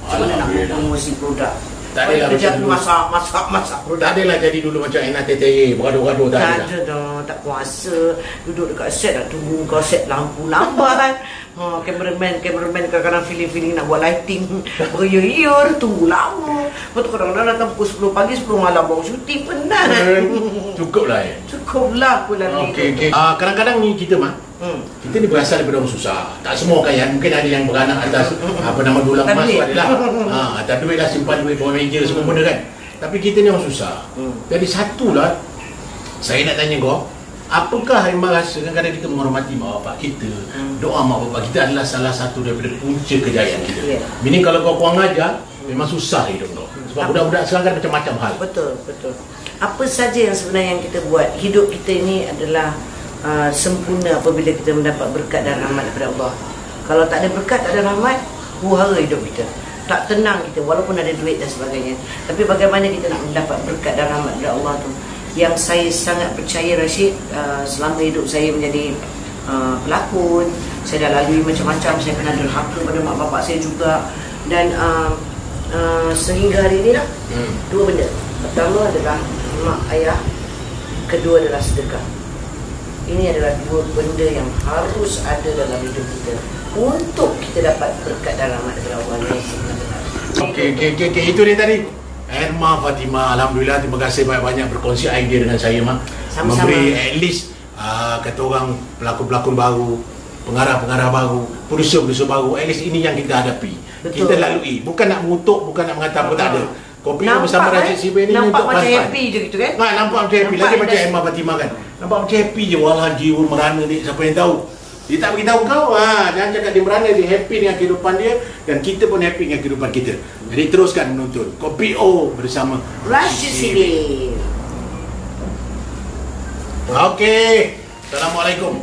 B: Macam mana nak promosi produk?
A: Tak adalah
B: kerja
A: macam
B: masak produk.
A: Tak adalah jadi dulu macam Enak Teteye bergaduh-gaduh tak
B: Tak
A: ada.
B: ada dah, tak kuasa. Duduk dekat set nak tunggu kau set lampu lambat. Cameraman kadang-kadang feeling nak buat lighting beriur-iur, tunggu lama. Lepas tu kadang-kadang datang pukul 10 pagi, 10 malam baru syuting, penat.
A: Cukuplah ya.
B: Cukuplah aku lagi.
A: Okey. Kadang-kadang ni kita kita ni berasal daripada orang susah. Tak semua kaya. Mungkin ada yang beranak atas apa nama dulang emas tu adalah. Atas duit lah, simpan duit bawah meja semua benda kan. Tapi kita ni orang susah. Jadi satulah saya nak tanya kau, apakah yang rasa kadang-kadang kita menghormati mak bapak kita, doa mak bapak kita adalah salah satu daripada punca kejayaan kita. Meaning kalau kau kurang ajar, memang susah hidup kau. Sebab budak-budak sekarang kan macam-macam hal.
B: Betul. Apa saja yang sebenarnya yang kita buat, hidup kita ini adalah sempurna apabila kita mendapat berkat dan rahmat daripada Allah. Kalau tak ada berkat, tak ada rahmat, huru-hara hidup kita. Tak tenang kita walaupun ada duit dan sebagainya. Tapi bagaimana kita nak mendapat berkat dan rahmat daripada Allah tu? Yang saya sangat percaya, Rashid, selama hidup saya menjadi pelakon, saya dah lalui macam-macam. Saya kena derhaka pada mak bapak saya juga. Dan sehingga hari ini lah, dua benda. Pertama adalah mak ayah, kedua adalah sedekah. Ini adalah dua benda yang harus ada dalam hidup kita untuk kita dapat berkat dan rahmat daripada Allah yang sebenar-benar.
A: Okey. Itu dia tadi. Herma Fatimah, alhamdulillah, terima kasih banyak-banyak berkongsi idea dengan saya, Mak.
B: Sama-sama.
A: Memberi at least kata orang pelakon-pelakon baru, pengarah-pengarah baru, producer-producer baru. At least ini yang kita hadapi.
B: Betul.
A: Kita lalui. Bukan nak mengutuk, bukan nak mengata apa, tak ada. Kopi bersama Rashid Sibi ni
B: nampak
A: untuk
B: macam
A: fun-fun.
B: happy je gitu kan?
A: Nampak macam happy. Lagi macam Herma Fatimah kan. Nampak macam happy je. Walah, jiwa merana ni, siapa yang tahu. Dia tak beritahu kau. Jangan cakap dia merana, dia happy dengan kehidupan dia. Dan kita pun happy dengan kehidupan kita. Jadi teruskan menonton Kopi O bersama
B: Rashid Sibi.
A: Okey. Assalamualaikum.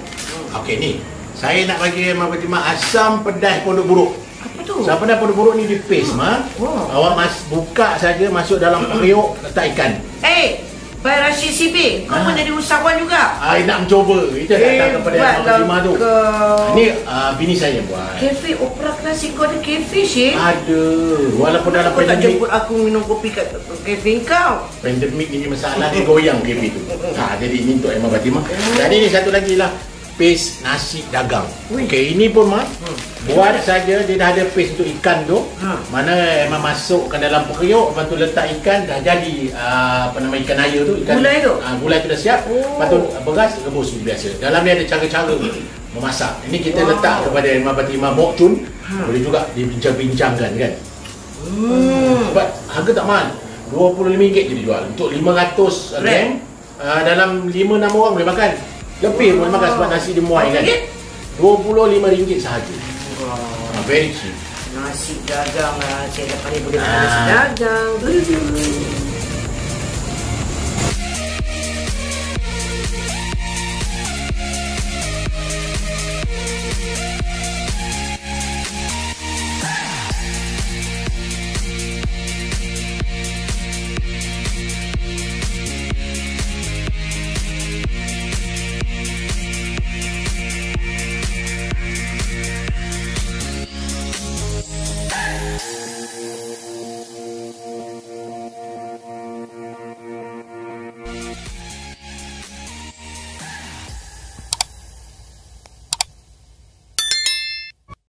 A: Okey, ni saya nak bagi Herma Fatimah asam pedas pondok buruk.
B: Apa tu?
A: Asam pedas pondok buruk ni di paste, Awak buka saja, masuk dalam periuk, letak ikan.
B: By Rashid Sibi, kau pun jadi usahawan juga?
A: Nak mencoba. Kita datang kepada Herma Fatimah tu. Ni bini saya buat.
B: Kafe opera klasik, kau ada kafe, Syed?
A: Ada. Walaupun dalam
B: kau tak
A: pandemik,
B: jemput aku minum kopi kat kafe kau?
A: pandemik ni masalah dia goyang kafe tu. Jadi ini untuk Herma Fatimah. Jadi ni satu lagi lah, paste nasi dagang. Okey, ini pun buat saja, dia dah ada paste untuk ikan tu. Mana Herma masukkan dalam periuk, lepas tu letak ikan, dah jadi ikan air tu, ikan
B: gulai tu.
A: Gulai tu dah siap. Lepas tu beras rebus biasa. Dalam ni ada cara-cara memasak. Ini kita letak kepada Herma Fatimah Mok Chun. Boleh juga dibincang-bincangkan kan. Sebab harga tak mahal. RM25 je dijual. Untuk 500 gram, dalam 5-6 orang boleh makan. Lebih boleh makan sebab nasi dia muai kan. RM25 sahaja. Very cheap.
B: Nasi dagang lah. Saya dapat ni boleh makan nasi dagang.